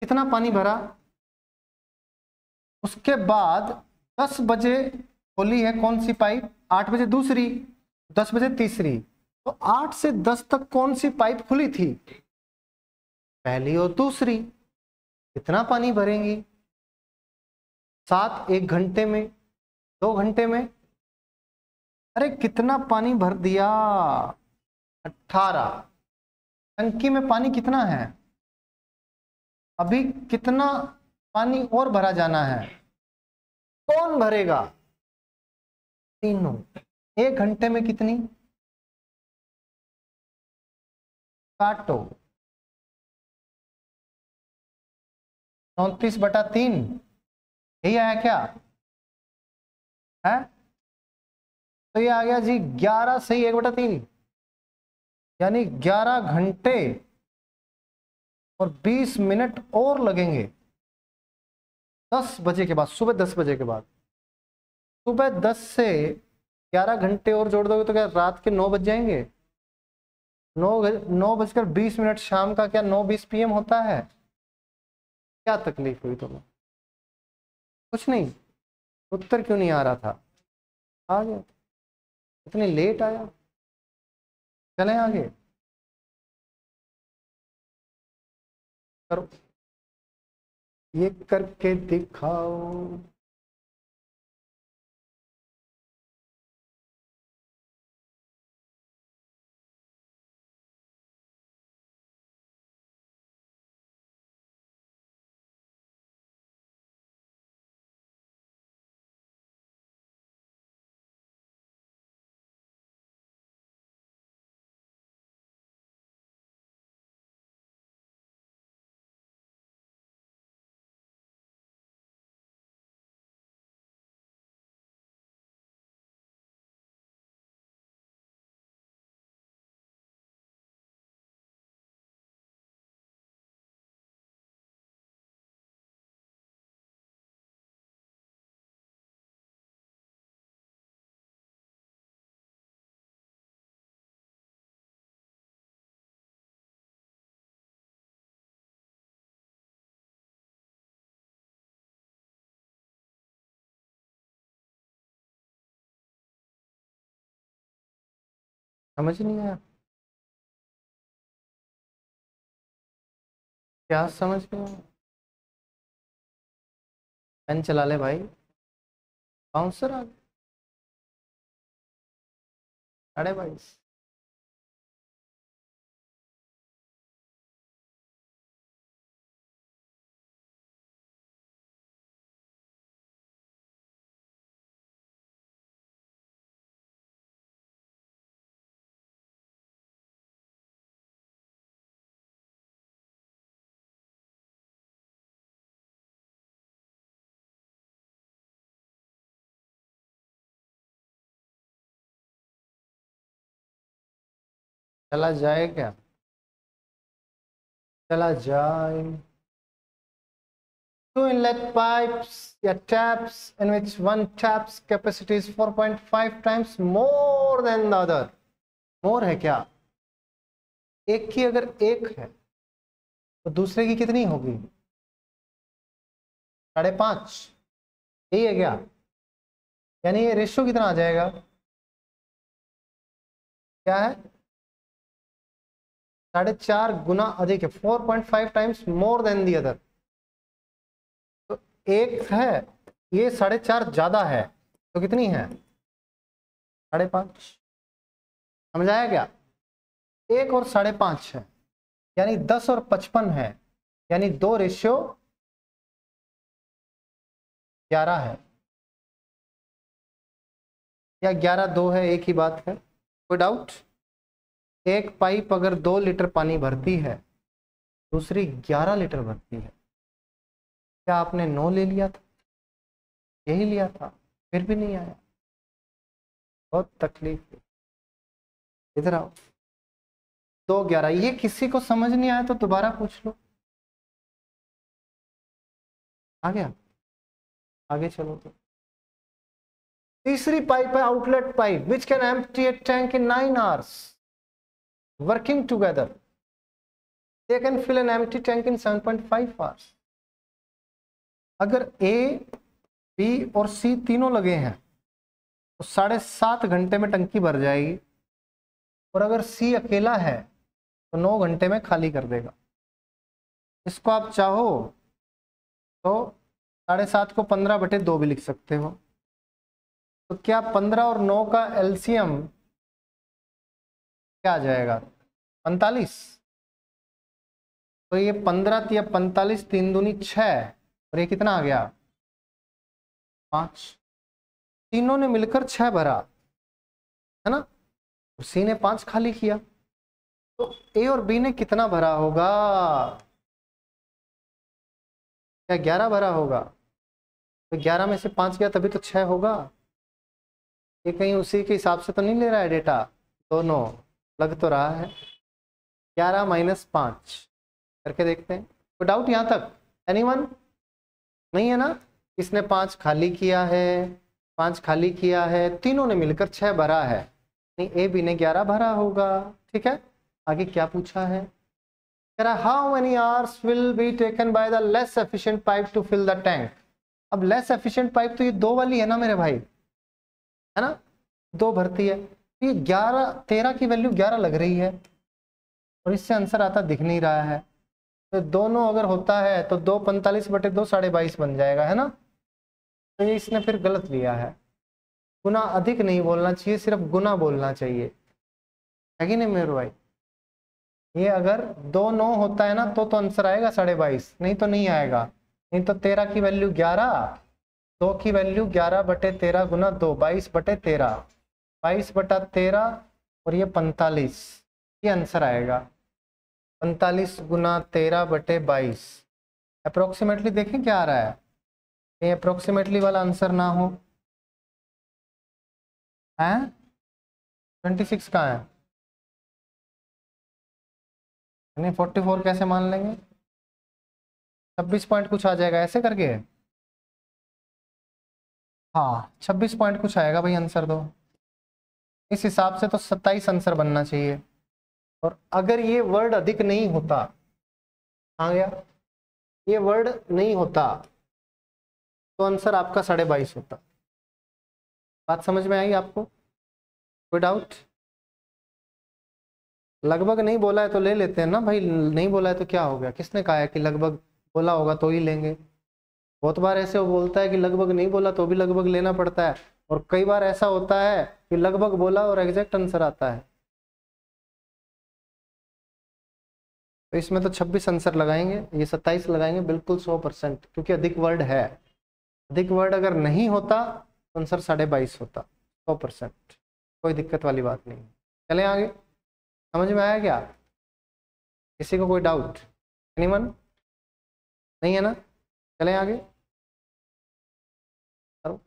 कितना पानी भरा? उसके बाद 10 बजे खोली है कौन सी पाइप? 8 बजे दूसरी, 10 बजे तीसरी। तो 8 से 10 तक कौन सी पाइप खुली थी? पहली और दूसरी। कितना पानी भरेंगी? 7 1 घंटे में, 2 घंटे में, अरे कितना पानी भर दिया? 18। टंकी में पानी कितना है? अभी कितना पानी और भरा जाना है? कौन भरेगा? तीनों। 1 घंटे में कितनी? काटो, 34/3। यही आया क्या है? तो ये आ गया जी 11 सही, 1/3, यानी 11 घंटे और 20 मिनट और लगेंगे 10 बजे के बाद, सुबह 10 बजे के बाद। सुबह 10 से 11 घंटे और जोड़ दोगे तो क्या रात के 9 बज जाएंगे? 9:20 शाम का क्या 9:20 PM होता है? क्या तकलीफ हुई तुम्हें? कुछ नहीं। उत्तर क्यों नहीं आ रहा था? आ गया। इतनी लेट आया। चलें आगे, करो, ये करके दिखाओ। समझ नहीं आया? क्या समझ नहीं आया? पेन चला ले भाई। बाउंसर आ गया। 22.5। चला जाए क्या? चला जाए। Two inlet pipes या taps in which one tap's capacity is 4.5 times more than the other. more है क्या? एक की अगर एक है तो दूसरे की कितनी होगी? 5.5। यही है क्या? यानी ये रेशियो कितना आ जाएगा? क्या है? 4.5 गुना अधिक है। 4.5 times more than the other. तो एक है, ये 4.5 ज्यादा है, तो कितनी है? 5.5। समझ आया क्या? 1 और 5.5 है, यानी 10 और 55 है, यानी 2 रेशियो 11 है, या 11:2 है, एक ही बात है। कोई डाउट? एक पाइप अगर 2 लीटर पानी भरती है, दूसरी 11 लीटर भरती है। क्या आपने 9 ले लिया था? यही लिया था, फिर भी नहीं आया। बहुत तकलीफ। इधर आओ। 2:11। ये किसी को समझ नहीं आया तो दोबारा पूछ लो। आ गया? आगे चलो। तो तीसरी पाइप है outlet pipe which can empty A tank in 9 hours working together. They can fill an empty tank in 7.5 hours. अगर A, B और C तीनों लगे हैं तो 7.5 घंटे में टंकी भर जाएगी, और अगर C अकेला है तो 9 घंटे में खाली कर देगा। इसको आप चाहो तो 7.5 को 15/2 भी लिख सकते हो। तो क्या 15 और 9 का एलसीएम क्या आ जाएगा? 45। तो ये 15 या 45, 3 दूनी 6, और ये कितना आ गया? 5। तीनों ने मिलकर 6 भरा है ना, और सी ने 5 खाली किया। तो ए और बी ने कितना भरा होगा? क्या 11 भरा होगा? तो 11 में से 5 गया तभी तो 6 होगा। ये कहीं उसी के हिसाब से तो नहीं ले रहा है डेटा? दोनों लग तो रहा है। 11 - 5 करके देखते हैं। कोई डाउट यहाँ तक? एनीवन? नहीं है ना? इसने 5 खाली किया है, 5 खाली किया है, तीनों ने मिलकर 6 भरा है, नहीं ए बी ने 11 भरा होगा। ठीक है, आगे क्या पूछा है? कह रहा है how many hours will be taken by the less efficient pipe to fill the tank. अब लेस एफिशिएंट पाइप तो ये 2 वाली है ना मेरे भाई, है ना, 2 भरती है, तो ये 11 13 की वैल्यू 11 लग रही है और इससे आंसर आता दिख नहीं रहा है। तो दोनों अगर होता है तो 2 45/2 22.5 बन जाएगा, है ना। तो ये इसने फिर गलत लिया है, गुना अधिक नहीं बोलना चाहिए, सिर्फ गुना बोलना चाहिए, है कि नहीं मेरे भाई। ये अगर 2 9 होता है ना तो आंसर आएगा 22.5, नहीं तो नहीं आएगा। नहीं तो 13 की वैल्यू 11, 2 की वैल्यू 11/13 गुना 2 22/13, 22/13 और ये 45, ये आंसर आएगा 45 गुना 13/22। अप्रोक्सीमेटली देखें क्या आ रहा है, ये अप्रोक्सीमेटली वाला आंसर ना हो, है 26 कहाँ है, नहीं 44 कैसे मान लेंगे, 26 पॉइंट कुछ आ जाएगा ऐसे करके। हाँ 26 पॉइंट कुछ आएगा भाई आंसर, तो इस हिसाब से तो 27 आंसर बनना चाहिए। और अगर ये वर्ड अधिक नहीं होता, आ गया, ये वर्ड नहीं होता तो आंसर आपका 22.5 होता। बात समझ में आई आपको, कोई डाउट। लगभग नहीं बोला है तो ले लेते हैं ना भाई, नहीं बोला है तो क्या हो गया, किसने कहा है कि लगभग बोला होगा तो ही लेंगे। बहुत बार ऐसे वो बोलता है कि लगभग नहीं बोला तो भी लगभग लेना पड़ता है, और कई बार ऐसा होता है कि लगभग बोला और एग्जैक्ट आंसर आता है। तो इसमें तो 26 आंसर लगाएंगे, ये 27 लगाएंगे बिल्कुल 100%, क्योंकि अधिक वर्ड है। अधिक वर्ड अगर नहीं होता तो आंसर 22.5 होता 100%, कोई दिक्कत वाली बात नहीं। चलें आगे, समझ में आया क्या, किसी को कोई डाउट, एनीवन, नहीं है ना। चलें आगे, करो।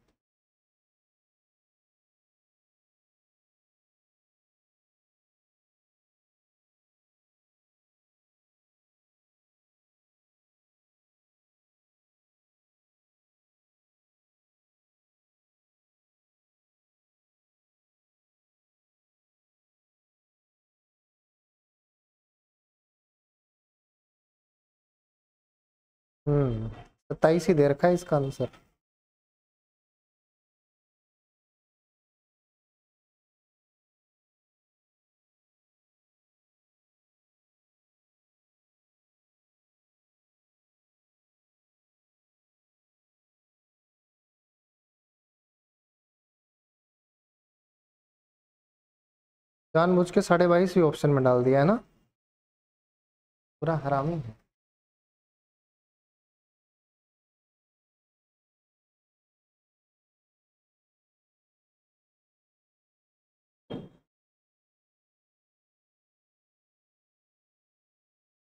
हम्म, 27 ही दे रखा है इसका आंसर। जानबूझ के 22.5 ही ऑप्शन में डाल दिया है ना, पूरा हरामी है।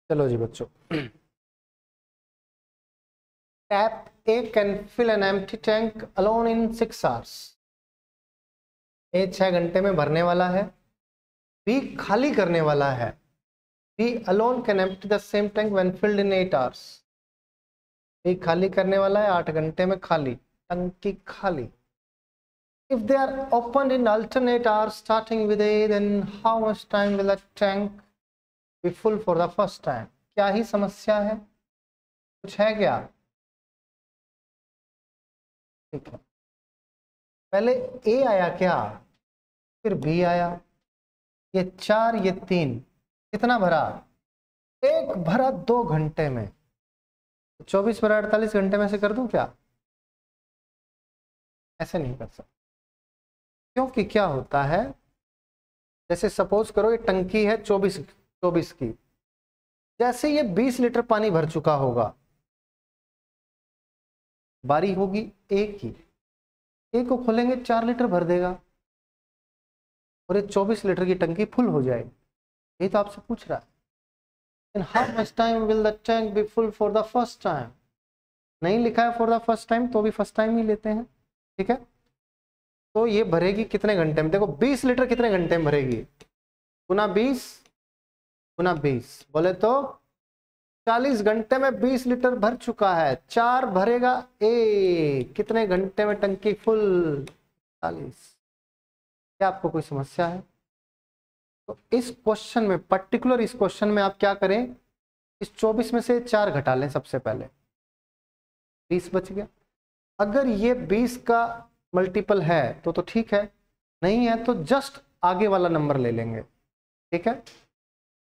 चलो जी बच्चों, tap A can fill an empty tank alone in 6 hours. A 6 घंटे में भरने वाला है, बी खाली करने वाला है, B alone can empty the same tank when filled in 8 hours. B खाली करने वाला है 8 घंटे में, खाली टंकी खाली। If they are opened in alternate hours starting with A, then how much time will the tank be full for the first time? क्या ही समस्या है, कुछ है क्या। ठीक है, पहले A आया क्या, फिर B आया, ये 4 ये 3, कितना भरा, एक भरा 2 घंटे में। 24 भरा 48 घंटे में से कर दूं क्या, ऐसे नहीं कर सकता, क्योंकि क्या होता है, जैसे सपोज करो ये टंकी है 24 की, जैसे ये 20 लीटर पानी भर चुका होगा, बारी होगी एक की, एक को खोलेंगे 4 लीटर भर देगा और ये 24 लीटर की टंकी फुल हो जाएगी। यही तो आपसे पूछ रहा है, in how much time will the tank be full for the first time. नहीं लिखा है फॉर द फर्स्ट टाइम तो भी फर्स्ट टाइम ही लेते हैं, ठीक है। तो ये भरेगी कितने घंटे में, देखो 20 लीटर कितने घंटे में भरेगी, गुना 20 गुना 20, बोले तो 40 घंटे में 20 लीटर भर चुका है, 4 भरेगा ए, कितने घंटे में टंकी फुल, 40। क्या आपको कोई समस्या है। तो इस क्वेश्चन में पर्टिकुलर, इस क्वेश्चन में आप क्या करें, इस 24 में से 4 घटा लें सबसे पहले, 20 बच गया। अगर ये 20 का मल्टीपल है तो ठीक है, नहीं है तो जस्ट आगे वाला नंबर ले लेंगे, ठीक है।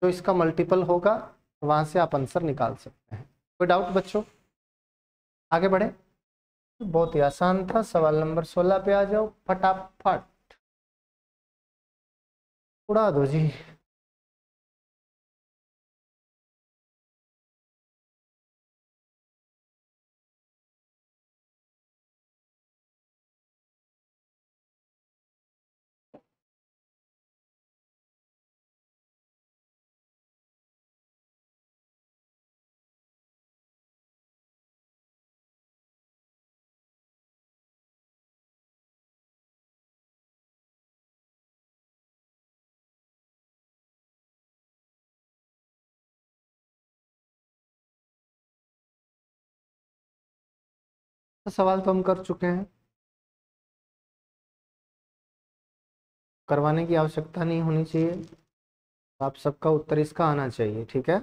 तो इसका मल्टीपल होगा, वहां से आप आंसर निकाल सकते हैं। कोई डाउट बच्चों? आगे बढ़े। बहुत ही आसान था। सवाल नंबर 16 पे आ जाओ, फटाफट उड़ा दो जी। तो सवाल तो हम कर चुके हैं, करवाने की आवश्यकता नहीं होनी चाहिए। आप सबका उत्तर इसका आना चाहिए, ठीक है।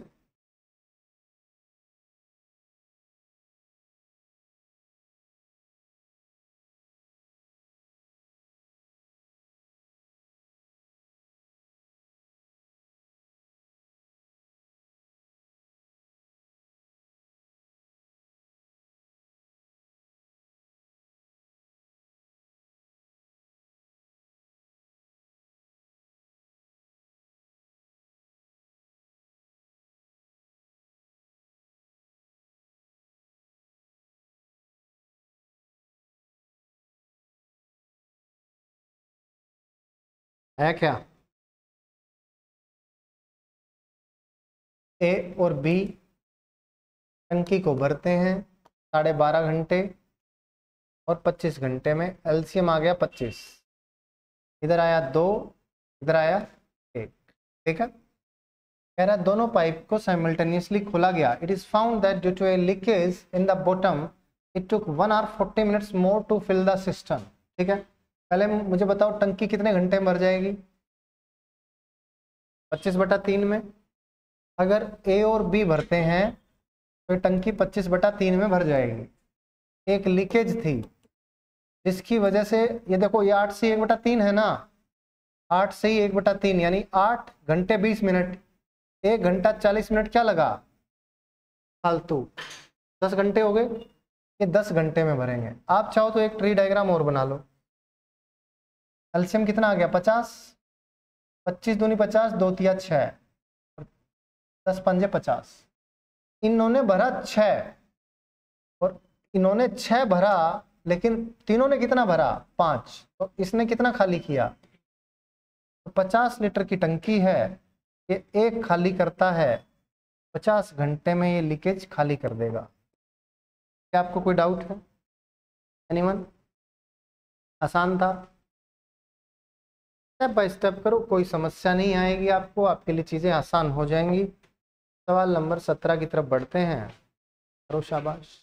है क्या? ए और बी टंकी को भरते हैं 12.5 घंटे और 25 घंटे में। एलसीएम आ गया 25, इधर आया 2, इधर आया 1, ठीक है। कह रहा है दोनों पाइप को साइमल्टेनियसली खोला गया। It is found that due to a leakage in the bottom it took 1 hour 40 minutes more to fill the system, ठीक है। पहले मुझे बताओ टंकी कितने घंटे में भर जाएगी? 25/3 में। अगर ए और बी भरते हैं तो टंकी 25/3 में भर जाएगी। एक लीकेज थी जिसकी वजह से, ये देखो ये 8 से 1/3 है ना, 8 से ही 1/3 यानी 8 घंटे 20 मिनट, 1 घंटा 40 मिनट क्या लगा फालतू, 10 घंटे हो गए। ये 10 घंटे में भरेंगे। आप चाहो तो एक ट्री डायग्राम और बना लो। एलसीएम कितना आ गया 50, 25 दूनी 50, 2 तिया 6, 10 पंजे 50। इन्होंने भरा 6 और इन्होंने 6 भरा, लेकिन तीनों ने कितना भरा 5, तो इसने कितना खाली किया? तो 50 लीटर की टंकी है, ये एक खाली करता है, 50 घंटे में ये लीकेज खाली कर देगा। क्या आपको कोई डाउट है? एनीवन? आसान था। स्टेप बाय स्टेप करो, कोई समस्या नहीं आएगी आपको, आपके लिए चीज़ें आसान हो जाएंगी। सवाल नंबर 17 की तरफ बढ़ते हैं। करो शाबाश।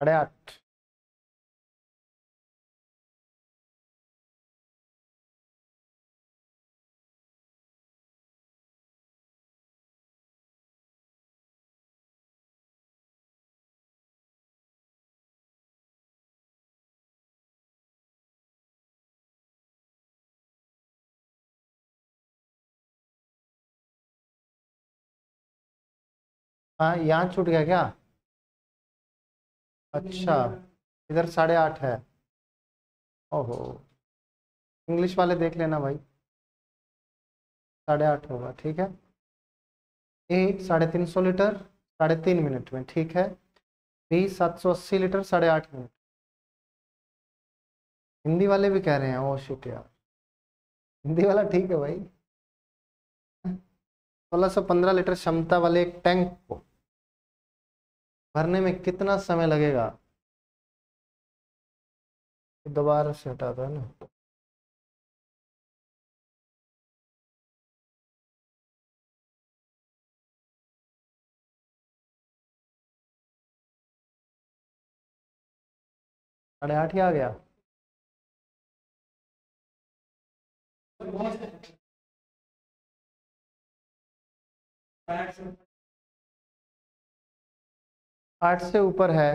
साढ़े 8। हाँ यहाँ छूट गया क्या? अच्छा, इधर 8.5 है। ओहो, इंग्लिश वाले देख लेना भाई, 8.5 होगा, ठीक है। ए 350 लीटर 3.5 मिनट में, ठीक है। B 780 litre 8.5 minute. हिंदी वाले भी कह रहे हैं, ओ शिट यार। हिंदी वाला ठीक है भाई। 1615 लीटर क्षमता वाले एक टैंक को भरने में कितना समय लगेगा? दोबारा से हटा दो है ना। साढ़े आठ ही आ गया। आठ से ऊपर है।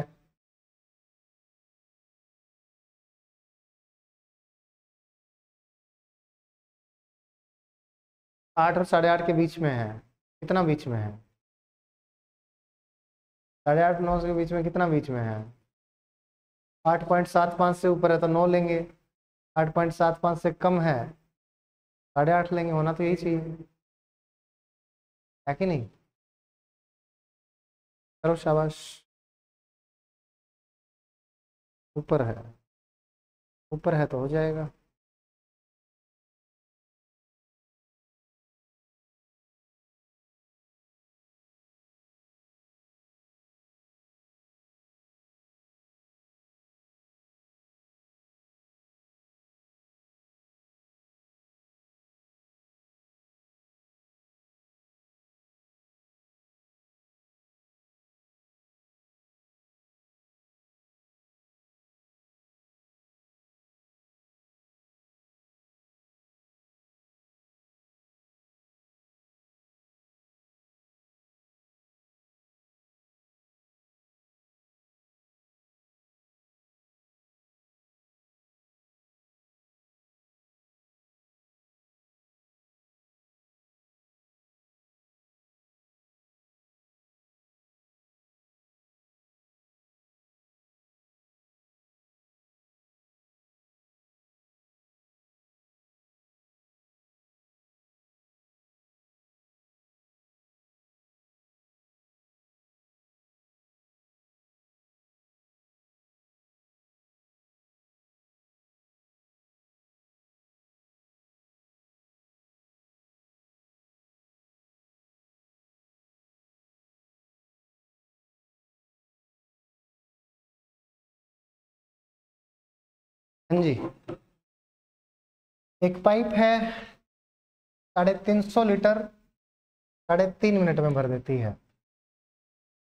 आठ और साढ़े आठ के बीच में है। कितना बीच में है? साढ़े आठ नौ के बीच में कितना बीच में है? 8.75 से ऊपर है तो 9 लेंगे। 8.75 से कम है, साढ़े आठ लेंगे। होना तो यही चाहिए, है कि नहीं? करो शाबाश। ऊपर है, ऊपर है तो हो जाएगा। हाँ जी। एक पाइप है, 350 लीटर 3.5 मिनट में भर देती है।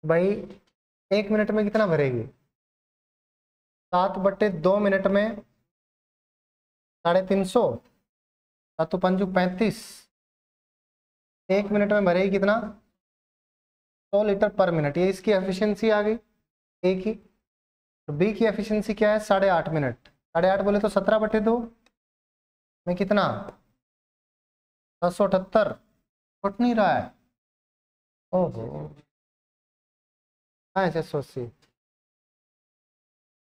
भाई 1 मिनट में कितना भरेगी? 7/2 मिनट में 350, 7×5 = 35। 1 मिनट में भरेगी कितना? 100 लीटर पर मिनट। ये इसकी एफिशिएंसी आ गई ए की। तो बी की एफिशिएंसी क्या है? 8.5 मिनट। 8.5 बोले तो 17/2 में कितना? 678। उठ नहीं रहा है। ओहो, हाँ 680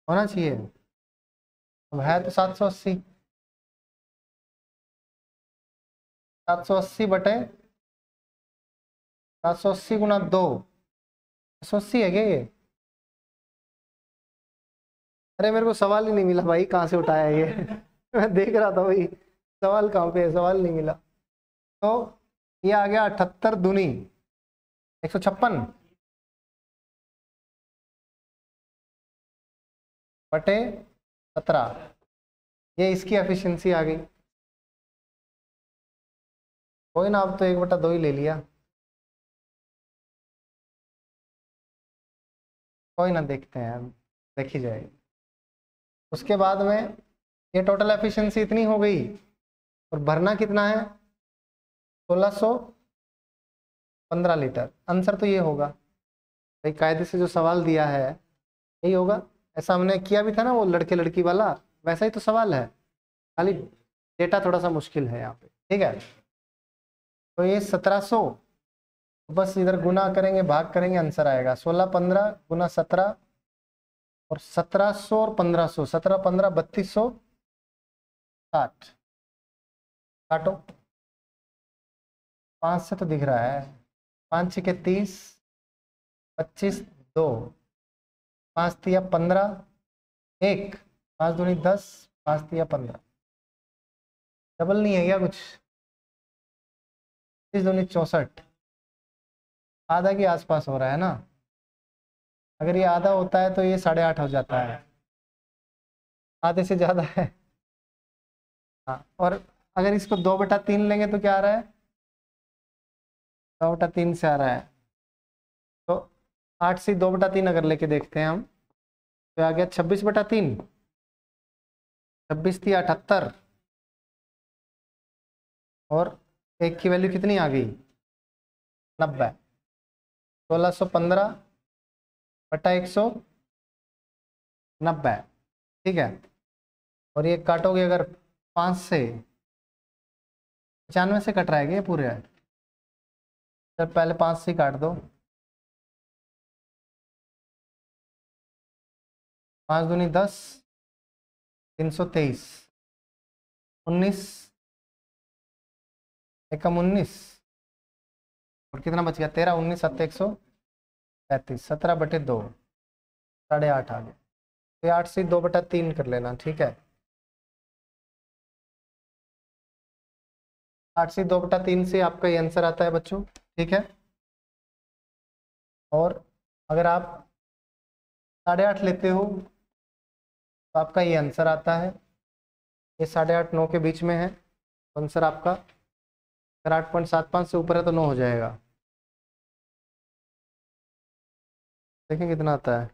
होना चाहिए। अब है तो 780। 780/780 × 2, 680 है क्या ये? अरे मेरे को सवाल ही नहीं मिला भाई, कहाँ से उठाया ये? मैं देख रहा था भाई, सवाल कहाँ पे है, सवाल नहीं मिला। तो ये आ गया 78 दूनी 156 बटे 17। ये इसकी एफिशिएंसी आ गई। कोई ना, अब तो 1/2 ही ले लिया। कोई ना, देखते हैं, देखी जाएगी। उसके बाद में ये टोटल एफिशिएंसी इतनी हो गई, और भरना कितना है? 1615 लीटर। आंसर तो ये होगा भाई, कायदे से जो सवाल दिया है यही होगा। ऐसा हमने किया भी था ना वो लड़के लड़की वाला, वैसा ही तो सवाल है, खाली डेटा थोड़ा सा मुश्किल है यहाँ पे। ठीक है, तो ये 1700, बस इधर गुना करेंगे भाग करेंगे, आंसर आएगा 1615 × 17, और 1700 और 1500, 17 15 3260। काटो, 5 से तो दिख रहा है। 5 6 × 30, 25 2, 5 3 15 1, 5 दूनी 10, 5 3 15। डबल नहीं है क्या कुछ? 30 दूनी 64, आधा के आसपास हो रहा है ना। अगर ये आधा होता है तो ये 8.5 हो जाता है, आधे से ज़्यादा है। हाँ, और अगर इसको 2/3 लेंगे तो क्या आ रहा है? 2/3 से आ रहा है। तो 8 से 2/3 अगर लेके देखते हैं हम, तो आ गया 26/3। 26 थी 78, और एक की वैल्यू कितनी आ गई? 90। 1615/190, ठीक है। और ये काटोगे अगर 5 से, 95 से कट रहा है क्या ये पूरे? सर पहले 5 से काट दो। 5 दूनी 10, 323, 19 एकम 19, और कितना बच गया? 13, 19, 7, 135, 17/2, 8.5 आ गया। तो 8 से 2/3 कर लेना, ठीक है। 8 से 2/3 से आपका ये आंसर आता है बच्चों, ठीक है। और अगर आप 8.5 लेते हो तो आपका ये आंसर आता है। ये 8.5 9 के बीच में है, तो आंसर आपका अगर 8.75 से ऊपर है तो 9 हो जाएगा। देखें कितना आता है।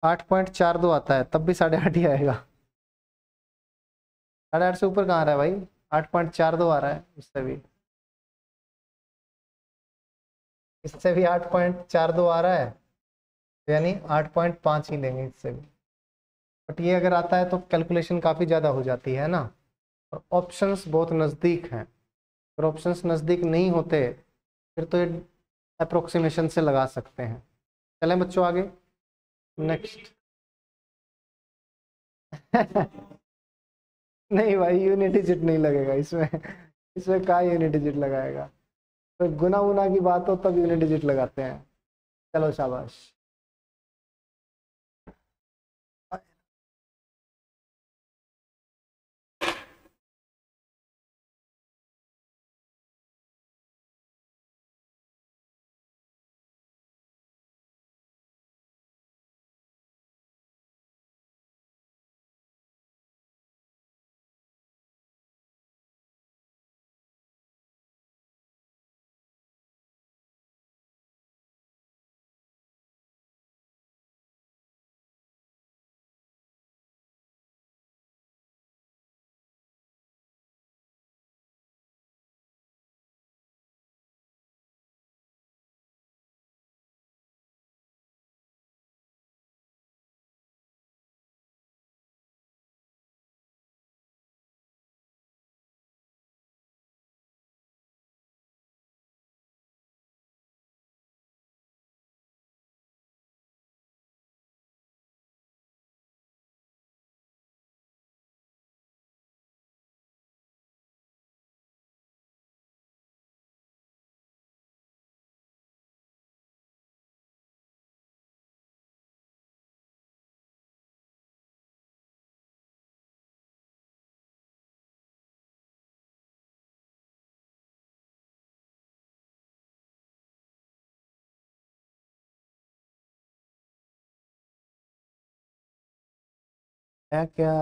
8.42 आता है, तब भी 8.5 ही आएगा। 8.5 से ऊपर कहाँ आ रहा है भाई? 8.42 आ रहा है, इससे भी 8.42 आ रहा है, तो यानी 8.5 ही लेंगे इससे भी। बट ये अगर आता है तो कैलकुलेशन काफ़ी ज़्यादा हो जाती है ना, और ऑप्शंस बहुत नज़दीक हैं। अगर ऑप्शंस नज़दीक नहीं होते फिर तो ये अप्रोक्सीमेशन से लगा सकते हैं। चलें बच्चों आगे, नेक्स्ट। नहीं भाई, यूनिट डिजिट नहीं लगेगा इसमें। इसमें कहाँ यूनिट डिजिट लगाएगा? तो गुना वुना की बात हो तब यूनिट डिजिट लगाते हैं। चलो शाबाश। क्या क्या?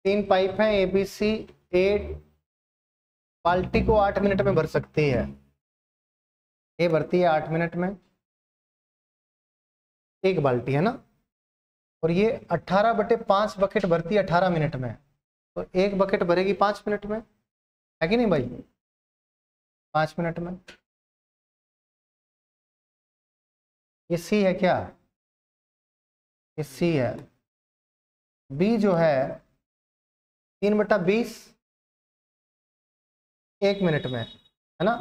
तीन पाइप हैं ABC, 8 बाल्टी को 8 मिनट में भर सकती है। ये भरती है 8 मिनट में, एक बाल्टी है ना, और ये 18/5 बकेट भरती है 18 मिनट में, तो एक बकेट भरेगी 5 मिनट में, है कि नहीं भाई? 5 मिनट में। ये सी है क्या? ये सी है। बी जो है 3/20 1 मिनट में, है ना,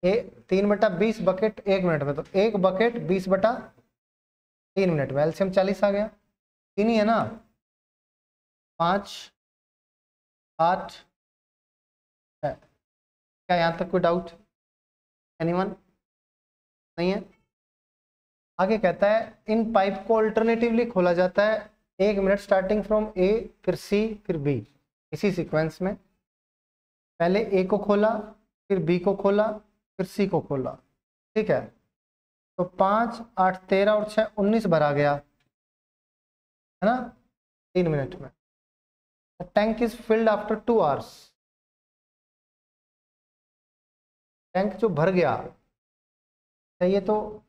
3/20 बकेट 1 मिनट में, तो एक बकेट 20/3 मिनट में, एलसीएम 40 आ गया। 3 ही है ना, 5 8 है। क्या यहाँ तक कोई डाउट? एनीवन? नहीं है। आगे कहता है इन पाइप को अल्टरनेटिवली खोला जाता है 1 मिनट स्टार्टिंग फ्रॉम ए, फिर सी, फिर बी, इसी सीक्वेंस में। पहले ए को खोला, फिर बी को खोला, फिर सी को खोला, ठीक है। तो 5 8 13 और 6 19 भरा गया, है ना, 3 मिनट में। Tank is filled after 2 hours. Tank जो भर गया, ये तो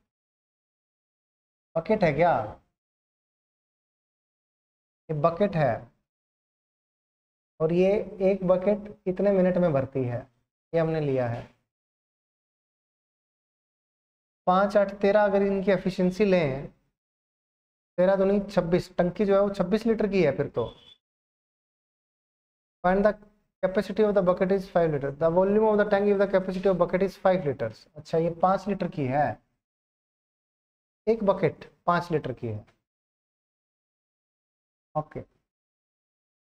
बकेट है क्या? ये बकेट है, और ये एक बकेट कितने मिनट में भरती है, ये हमने लिया है। 5 8 13 अगर इनकी एफिशिएंसी लें, 13 दूनी 26, टंकी जो है वो 26 लीटर की है फिर तो। Find the capacity of the bucket is 5 litre, the volume of the tank if the capacity of bucket is 5 litres. अच्छा, ये 5 लीटर की है, एक बकेट 5 लीटर की है, ओके।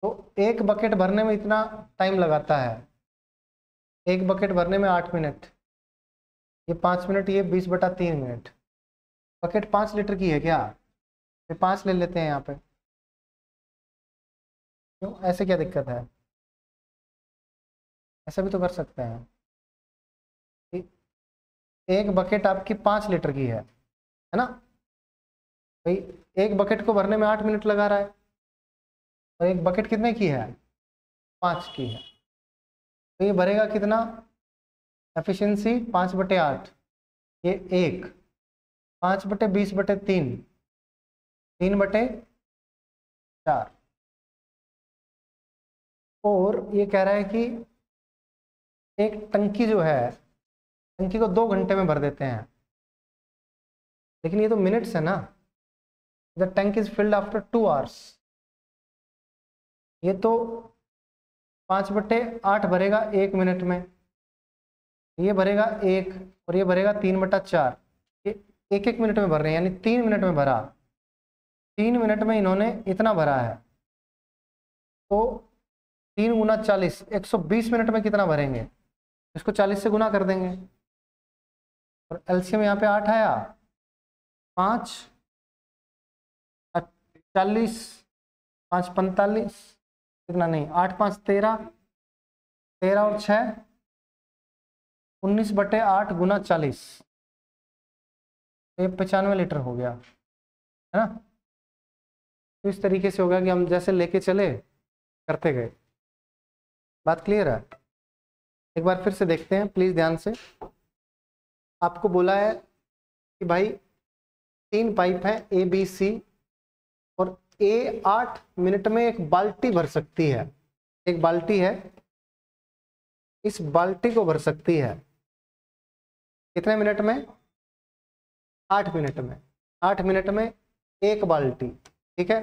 तो एक बकेट भरने में इतना टाइम लगाता है, एक बकेट भरने में 8 मिनट, ये 5 मिनट, ये 20/3 मिनट। बकेट 5 लीटर की है क्या? ये 5 ले लेते हैं यहाँ पे, क्यों, ऐसे क्या दिक्कत है? ऐसा भी तो कर सकते हैं। एक बकेट आपकी 5 लीटर की है ना भाई, एक बकेट को भरने में 8 मिनट लगा रहा है, और एक बकेट कितने की है? 5 की है, तो ये भरेगा कितना? एफिशिएंसी 5/8, ये 1, 5/20/3, 3/4। और ये कह रहा है कि एक टंकी जो है, टंकी को 2 घंटे में भर देते हैं, लेकिन ये तो मिनट्स है ना। The tank is filled after 2 hours, ये तो 5/8 भरेगा 1 मिनट में, ये भरेगा 1, और ये भरेगा 3/4, ये 1 मिनट में भर रहे हैं, यानी 3 मिनट में भरा। 3 मिनट में इन्होंने इतना भरा है, तो 3 गुना 40, 120 मिनट में कितना भरेंगे? इसको 40 से गुना कर देंगे, और एलसीएम यहाँ पे 8 आया, 5 40, 5 45, कितना नहीं, 8 5 13, 13 और 6 19/8 गुना 40, ये 95 लीटर हो गया, है ना। तो इस तरीके से हो गया कि हम जैसे लेके चले करते गए। बात क्लियर है? एक बार फिर से देखते हैं प्लीज ध्यान से। आपको बोला है कि भाई 3 पाइप है ए बी सी, और ए 8 मिनट में एक बाल्टी भर सकती है, एक बाल्टी है, इस बाल्टी को भर सकती है कितने मिनट में? 8 मिनट में। 8 मिनट में एक बाल्टी, ठीक है।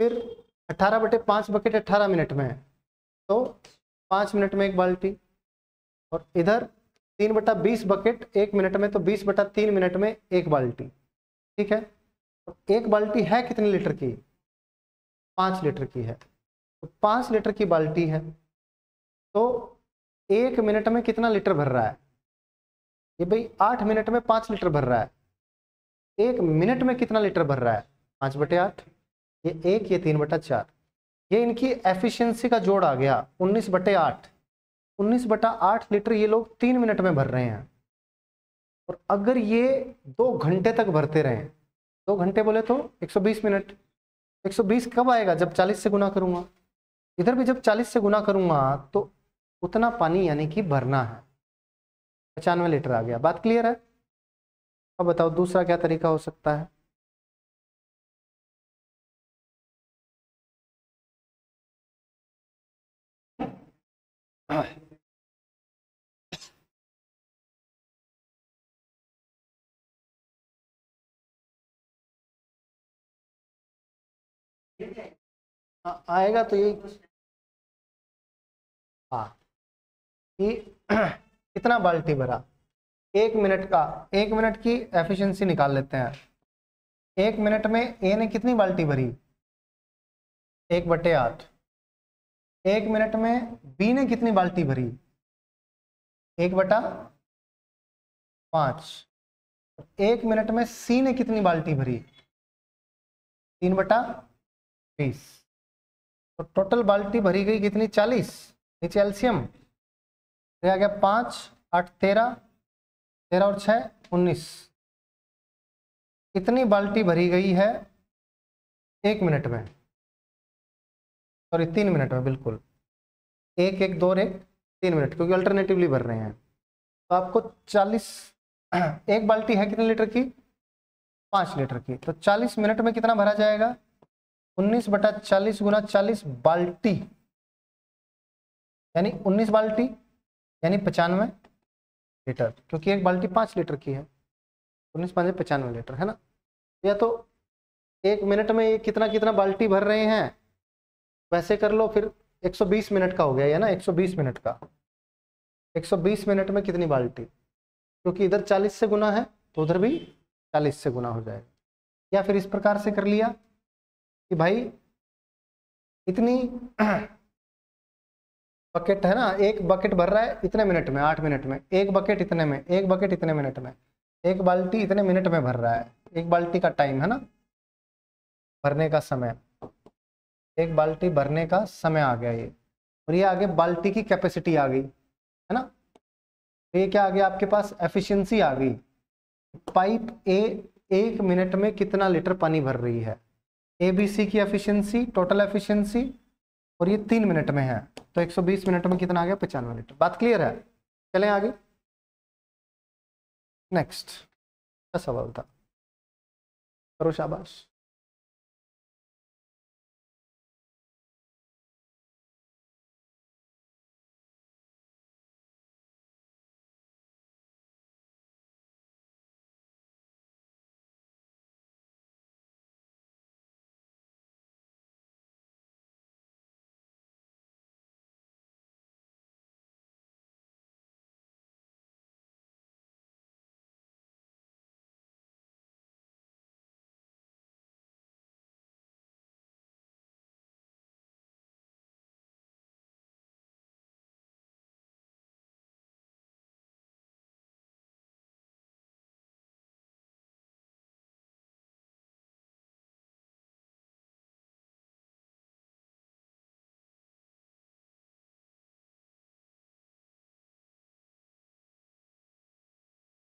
फिर 18/5 बकेट 18 मिनट में है, तो 5 मिनट में एक बाल्टी, और इधर 3/20 बकेट 1 मिनट में, तो 20/3 मिनट में एक बाल्टी, ठीक है। तो एक बाल्टी है कितने लीटर की? 5 लीटर की है, तो 5 लीटर की बाल्टी है, तो 1 मिनट में कितना लीटर भर रहा है? ये भाई 8 मिनट में 5 लीटर भर रहा है, 1 मिनट में कितना लीटर भर रहा है? 5/8, ये 1, ये 3/4, ये इनकी एफिशिएंसी का जोड़ आ गया 19/8। 19/8 लीटर ये लोग 3 मिनट में भर रहे हैं, और अगर ये 2 घंटे तक भरते रहे, 2 घंटे बोले तो 120 मिनट, 120 कब आएगा? जब 40 से गुना करूंगा, इधर भी जब 40 से गुना करूंगा तो उतना पानी यानी कि भरना है, 95 लीटर आ गया। बात क्लियर है? अब बताओ दूसरा क्या तरीका हो सकता है? आएगा तो यही, हाँ, कि कितना बाल्टी भरा, 1 मिनट का, 1 मिनट की एफिशिएंसी निकाल लेते हैं। 1 मिनट में ए ने कितनी बाल्टी भरी? 1/8। 1 मिनट में बी ने कितनी बाल्टी भरी? 1/5। 1 मिनट में सी ने कितनी बाल्टी भरी? 3/20। तो टोटल बाल्टी भरी गई कितनी? 40। नीचे एलसीएम आ गया 5 8 13, 13 और 6 19। इतनी बाल्टी भरी गई है 1 मिनट में, सॉरी 3 मिनट में, बिल्कुल 1 1 2 1 3 मिनट, क्योंकि अल्टरनेटिवली भर रहे हैं। तो आपको 40, एक बाल्टी है कितने लीटर की? 5 लीटर की। तो 40 मिनट में कितना भरा जाएगा? 19/40 गुना 40 बाल्टी, यानी 19 बाल्टी, यानी 95 लीटर, क्योंकि एक बाल्टी 5 लीटर की है। 19 5 95 लीटर है ना। या तो 1 मिनट में ये कितना कितना बाल्टी भर रहे हैं वैसे कर लो, फिर 120 मिनट का हो गया है ना, 120 मिनट का। 120 मिनट में कितनी बाल्टी, क्योंकि इधर 40 से गुना है तो उधर भी 40 से गुना हो जाएगा। या फिर इस प्रकार से कर लिया कि भाई इतनी बकेट है ना, एक बकेट भर रहा है इतने मिनट में, 8 मिनट में, एक बकेट इतने में, एक बकेट इतने मिनट में, एक बाल्टी इतने मिनट में भर रहा है। एक बाल्टी का टाइम है ना, भरने का समय, एक बाल्टी भरने का समय आ गया ये। और ये आगे बाल्टी की कैपेसिटी आ गई है ना। तो ये क्या आ गया आपके पास? एफिशिएंसी आ गई। पाइप ए 1 मिनट में कितना लीटर पानी भर रही है, एबीसी की एफिशिएंसी, टोटल एफिशिएंसी, और ये 3 मिनट में है। तो 120 मिनट में कितना आ गया? 95 लीटर। बात क्लियर है? चलें आगे। नेक्स्ट क्या सवाल था? करो शाबाश।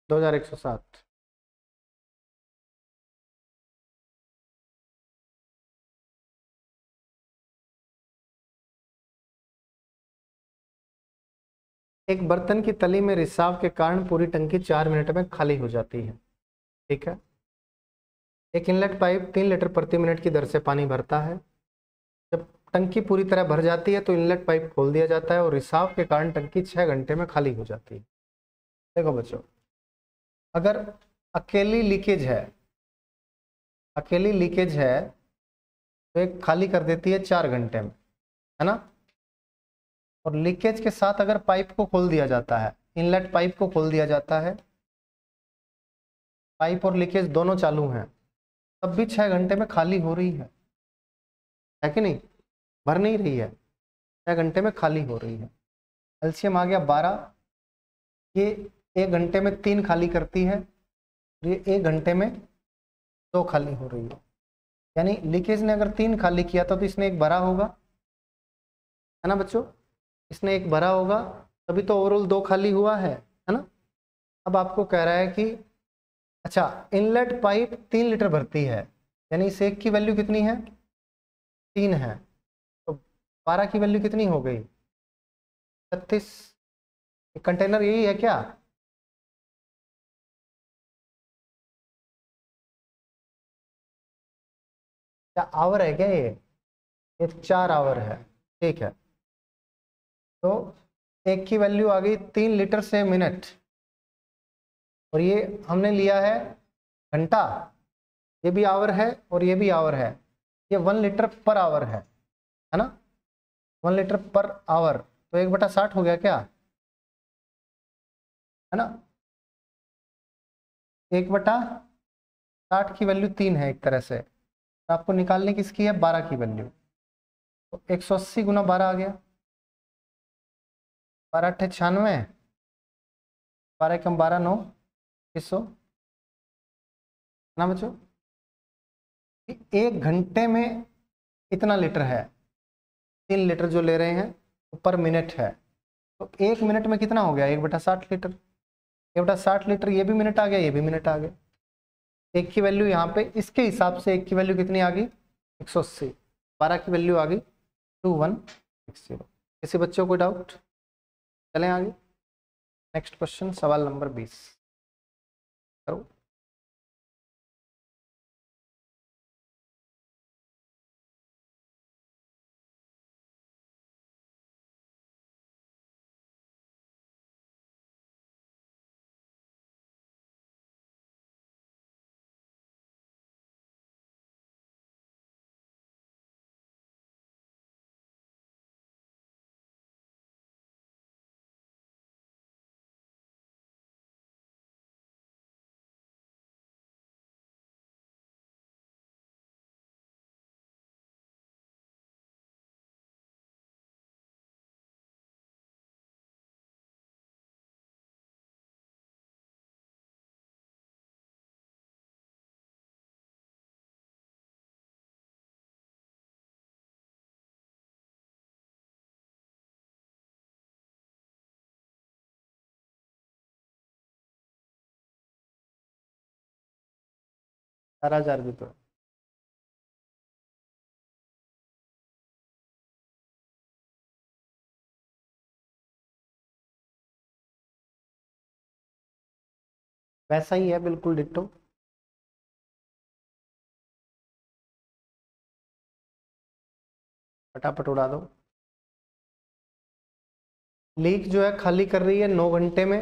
दो 2107। एक बर्तन की तली में रिसाव के कारण पूरी टंकी 4 मिनट में खाली हो जाती है। ठीक है। एक इनलेट पाइप 3 लीटर प्रति मिनट की दर से पानी भरता है। जब टंकी पूरी तरह भर जाती है तो इनलेट पाइप खोल दिया जाता है और रिसाव के कारण टंकी 6 घंटे में खाली हो जाती है। देखो बच्चों, अगर अकेली लीकेज है, अकेली लीकेज है तो एक खाली कर देती है 4 घंटे में, है ना। और लीकेज के साथ अगर पाइप को खोल दिया जाता है, इनलेट पाइप को खोल दिया जाता है, पाइप और लीकेज दोनों चालू हैं, तब भी 6 घंटे में खाली हो रही है कि नहीं? भर नहीं रही है, 6 घंटे में खाली हो रही है। एलसीएम आ गया 12। ये 1 घंटे में 3 खाली करती है, ये 1 घंटे में 2 खाली हो रही है। यानी लीकेज ने अगर 3 खाली किया था तो इसने 1 भरा होगा, है ना बच्चों। इसने 1 भरा होगा, तभी तो ओवरऑल 2 खाली हुआ है ना। अब आपको कह रहा है कि अच्छा इनलेट पाइप 3 लीटर भरती है, यानी इस एक की वैल्यू कितनी है? 3 है। तो 12 की वैल्यू कितनी हो गई? 36। कंटेनर यही है क्या? क्या आवर है क्या ये 4 आवर है। ठीक है, तो एक की वैल्यू आ गई 3 लीटर से मिनट, और ये हमने लिया है घंटा, ये भी आवर है और ये भी आवर है, ये 1 लीटर पर आवर है ना, 1 लीटर पर आवर, तो 1/60 हो गया क्या, है ना। 1/60 की वैल्यू 3 है एक तरह से, तो आपको निकालने किसकी है, 12 की वैल्यू, तो 180 गुना 12 आ गया, 12 × 96, 12 कम 12 9 2100 ना बच्चों। एक घंटे में इतना लीटर है, 3 लीटर जो ले रहे हैं वो पर मिनट है, तो एक मिनट में कितना हो गया, 1/60 लीटर, 1/60 लीटर, ये भी मिनट आ गया, ये भी मिनट आ गया। एक की वैल्यू यहाँ पे इसके हिसाब से एक की वैल्यू कितनी आ गई, 180, 12 की वैल्यू आ गई 2160। किसी बच्चों को डाउट? चलें आगे, नेक्स्ट क्वेश्चन, सवाल नंबर 20 करो। सारा हजार भी तो वैसा ही है, बिल्कुल डिट्टो। फटाफट उड़ा दो। लीक जो है खाली कर रही है 9 घंटे में,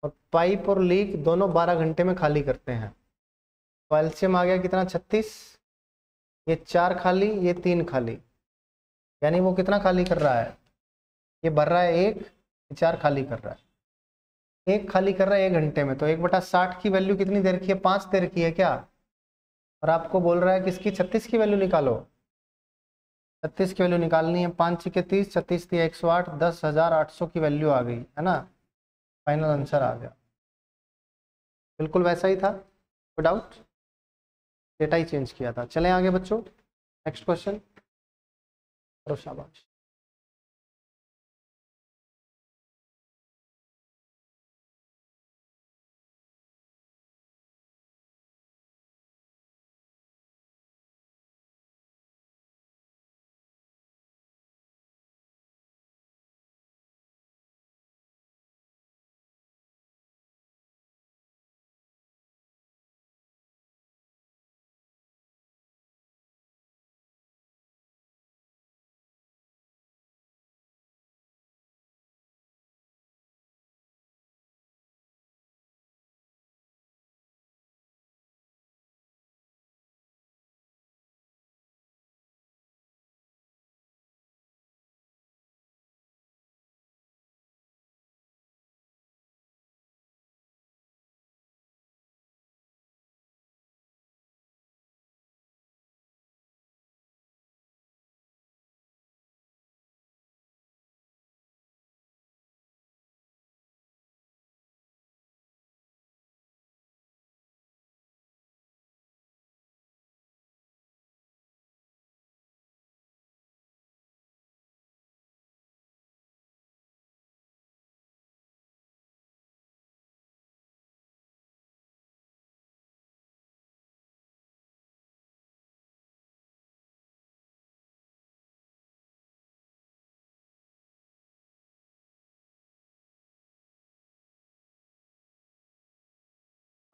और पाइप और लीक दोनों 12 घंटे में खाली करते हैं, तो एलसीएम आ गया कितना, 36, ये 4 खाली, ये 3 खाली, यानी वो कितना खाली कर रहा है, ये भर रहा है 1, ये 4 खाली कर रहा है, 1 खाली कर रहा है 1 घंटे में, तो 1/60 की वैल्यू कितनी देर की है, 5 देर की है क्या, और आपको बोल रहा है किसकी, 36 की वैल्यू निकालो, 36 की वैल्यू निकालनी है, 5 के 30, 36 दिया 108, 10,800 की वैल्यू आ गई, है ना, फाइनल आंसर आ गया। बिल्कुल वैसा ही था, कोई डाउट? डेटा ही चेंज किया था। चलें आगे बच्चों, नेक्स्ट क्वेश्चन करो, शाबाश।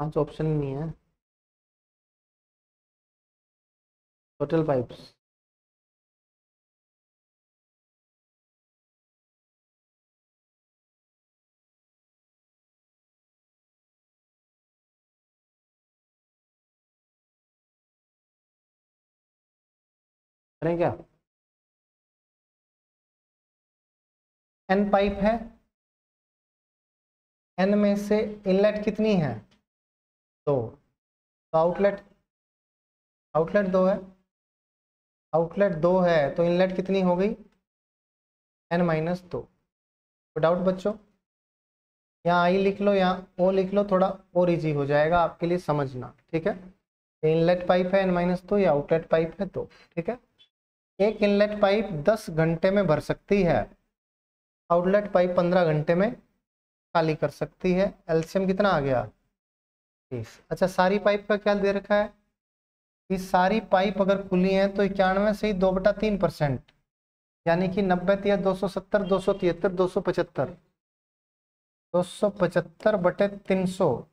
5 ऑप्शन ही नहीं है। टोटल पाइप्स, करें क्या? n पाइप है, n में से इनलेट कितनी है? 2। तो आउटलेट, आउटलेट 2 है, आउटलेट 2 है तो इनलेट कितनी हो गई? n-2। तो डाउट बच्चों? यहाँ आई लिख लो, यहाँ ओ लिख लो, थोड़ा और इजी हो जाएगा आपके लिए समझना, ठीक है? इनलेट पाइप है n-2, या आउटलेट पाइप है 2, ठीक है? एक इनलेट पाइप 10 घंटे में भर सकती है, आउटलेट पाइप 15 घंटे में खाली कर सकती है। एलसीएम कितना आ गया? 30। अच्छा, सारी पाइप का क्या दे रखा है कि सारी पाइप अगर खुली हैं तो 91 से ही 2/3%, यानी कि 90 या 270, 273, 275, 275/300,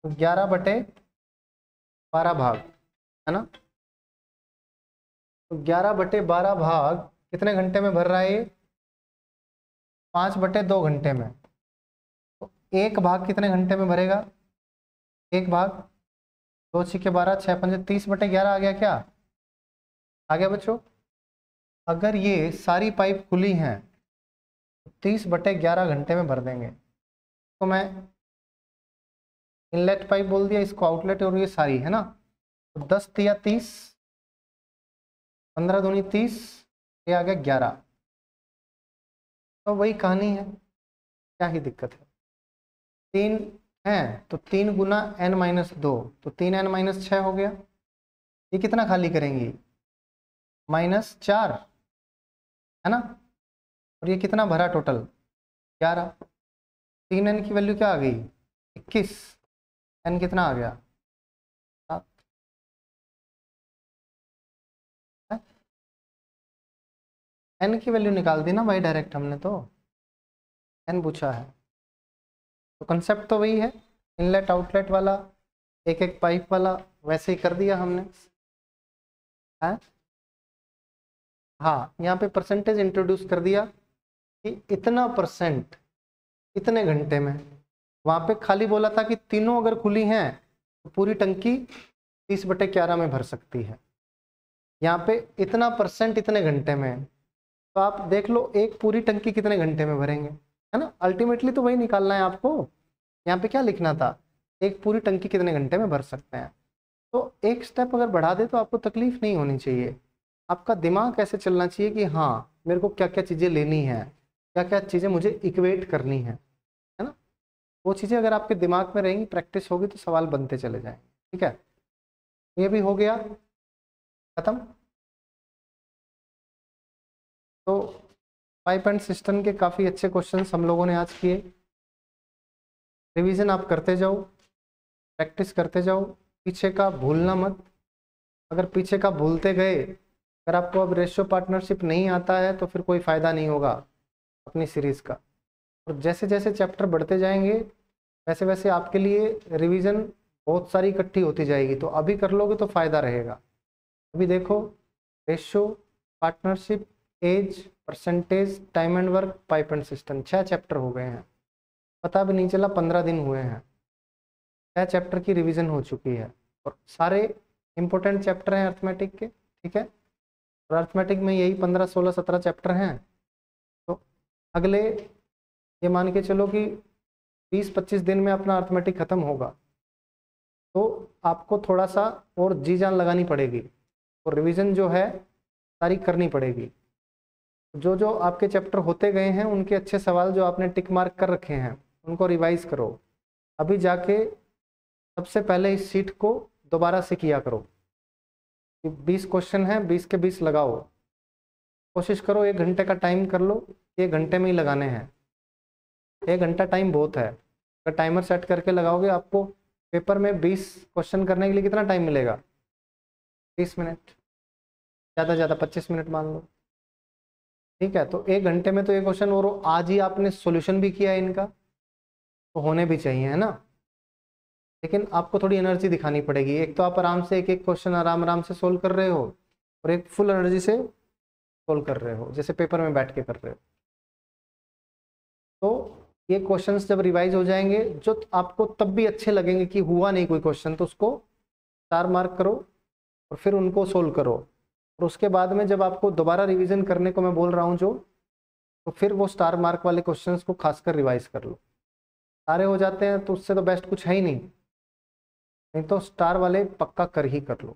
11/12 भाग, है ना? तो 11/12 भाग कितने घंटे में भर रहा है ये? 5/2 घंटे में। तो एक भाग कितने घंटे में भरेगा? एक भाग 2 6 12, 6 5 30/11 आ गया क्या? आ गया बच्चों? अगर ये सारी पाइप खुली हैं तो 30/11 घंटे में भर देंगे। तो मैं इनलेट पाइप बोल दिया, इसको आउटलेट, और ये सारी है ना। तो 10 या 30, 15 दूनी 30, ये आ गया 11। तो वही कहानी है, क्या ही दिक्कत है? 3 है तो 3 गुना n-2, तो 3n-6 हो गया। ये कितना खाली करेंगी? -4, है ना? और ये कितना भरा टोटल? 11। 3n की वैल्यू क्या आ गई? 21। n कितना आ गया? 7। n की वैल्यू निकाल दी ना भाई डायरेक्ट हमने, तो n पूछा है। तो कंसेप्ट तो वही है, इनलेट आउटलेट वाला, एक एक पाइप वाला, वैसे ही कर दिया हमने है? हाँ, यहाँ पे परसेंटेज इंट्रोड्यूस कर दिया कि इतना परसेंट इतने घंटे में। वहाँ पे खाली बोला था कि तीनों अगर खुली हैं तो पूरी टंकी 30/11 में भर सकती है। यहाँ पे इतना परसेंट इतने घंटे में, तो आप देख लो एक पूरी टंकी कितने घंटे में भरेंगे, है ना? अल्टीमेटली तो वही निकालना है आपको। यहाँ पे क्या लिखना था? एक पूरी टंकी कितने घंटे में भर सकते हैं। तो एक स्टेप अगर बढ़ा दे तो आपको तकलीफ नहीं होनी चाहिए। आपका दिमाग ऐसे चलना चाहिए कि हाँ, मेरे को क्या क्या चीज़ें लेनी है, क्या क्या चीज़ें मुझे इक्वेट करनी है ना? वो चीज़ें अगर आपके दिमाग में रहेंगी, प्रैक्टिस होगी, तो सवाल बनते चले जाएंगे, ठीक है? ये भी हो गया खत्म। तो पाइप एंड सिस्टम के काफ़ी अच्छे क्वेश्चंस हम लोगों ने आज किए। रिवीजन आप करते जाओ, प्रैक्टिस करते जाओ, पीछे का भूलना मत। अगर पीछे का भूलते गए, अगर आपको अब रेशियो पार्टनरशिप नहीं आता है तो फिर कोई फ़ायदा नहीं होगा अपनी सीरीज़ का। और जैसे जैसे चैप्टर बढ़ते जाएंगे वैसे वैसे आपके लिए रिवीजन बहुत सारी इकट्ठी होती जाएगी, तो अभी कर लोगे तो फ़ायदा रहेगा। अभी देखो, ratio, partnership, age, percentage, time and work, pipe and system, 6 chapter हो गए हैं। पता भी नहीं चला 15 दिन हुए हैं, 6 चैप्टर की रिवीजन हो चुकी है। और सारे इंपॉर्टेंट चैप्टर हैं अर्थमेटिक के, ठीक है? और अर्थमेटिक में यही 15 16 17 चैप्टर हैं। तो अगले, ये मान के चलो कि 20-25 दिन में अपना अर्थमेटिक ख़त्म होगा, तो आपको थोड़ा सा और जी जान लगानी पड़ेगी और रिवीजन जो है सारी करनी पड़ेगी। जो जो आपके चैप्टर होते गए हैं उनके अच्छे सवाल जो आपने टिक मार्क कर रखे हैं उनको रिवाइज करो। अभी जाके सबसे पहले इस सीट को दोबारा से किया करो। 20 क्वेश्चन हैं, 20 के 20 लगाओ। कोशिश करो 1 घंटे का टाइम कर लो, 1 घंटे में ही लगाने हैं। 1 घंटा टाइम बहुत है। अगर टाइमर सेट करके लगाओगे, आपको पेपर में 20 क्वेश्चन करने के लिए कितना टाइम मिलेगा? 30 मिनट, ज़्यादा ज़्यादा 25 मिनट मान लो, ठीक है? तो 1 घंटे में तो ये क्वेश्चन, और आज ही आपने सॉल्यूशन भी किया है इनका, तो होने भी चाहिए, है ना? लेकिन आपको थोड़ी एनर्जी दिखानी पड़ेगी। एक तो आप आराम से एक एक क्वेश्चन आराम आराम से सोल्व कर रहे हो, और एक फुल एनर्जी से सोल्व कर रहे हो, जैसे पेपर में बैठ के कर रहे हो। तो ये क्वेश्चंस जब रिवाइज हो जाएंगे, जो आपको तब भी अच्छे लगेंगे कि हुआ नहीं कोई क्वेश्चन, तो उसको स्टार मार्क करो और फिर उनको सोल्व करो। और उसके बाद में जब आपको दोबारा रिवीजन करने को मैं बोल रहा हूँ जो, तो फिर वो स्टार मार्क वाले क्वेश्चंस को खासकर रिवाइज कर लो। सारे हो जाते हैं तो उससे तो बेस्ट कुछ है ही नहीं, नहीं तो स्टार वाले पक्का कर ही कर लो।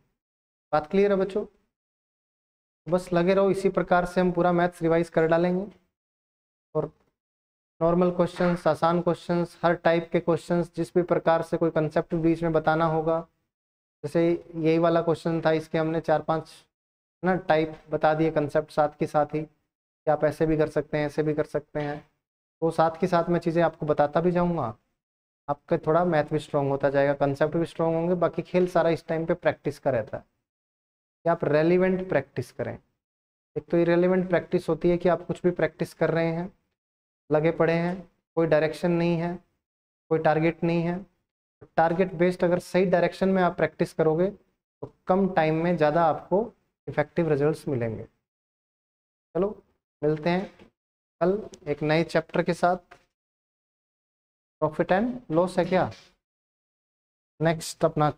बात क्लियर है बच्चों? बस लगे रहो, इसी प्रकार से हम पूरा मैथ्स रिवाइज कर डालेंगे। और नॉर्मल क्वेश्चंस, आसान क्वेश्चंस, हर टाइप के क्वेश्चंस, जिस भी प्रकार से कोई कंसेप्ट बीच में बताना होगा, जैसे यही वाला क्वेश्चन था, इसके हमने 4-5 ना टाइप बता दिए कंसेप्ट साथ के साथ ही, कि आप ऐसे भी कर सकते हैं, ऐसे भी कर सकते हैं। तो साथ के साथ मैं चीज़ें आपको बताता भी जाऊँगा, आपका थोड़ा मैथ भी स्ट्रॉन्ग होता जाएगा, कंसेप्ट भी स्ट्रॉन्ग होंगे। बाकी खेल सारा इस टाइम पे प्रैक्टिस का रहता है कि आप रेलिवेंट प्रैक्टिस करें। एक तो इरेलीवेंट प्रैक्टिस होती है कि आप कुछ भी प्रैक्टिस कर रहे हैं, लगे पड़े हैं, कोई डायरेक्शन नहीं है, कोई टारगेट नहीं है। टारगेट बेस्ड अगर सही डायरेक्शन में आप प्रैक्टिस करोगे तो कम टाइम में ज़्यादा आपको इफेक्टिव रिजल्ट्स मिलेंगे। चलो मिलते हैं कल एक नए चैप्टर के साथ। प्रॉफिट एंड लॉस है क्या नेक्स्ट अपना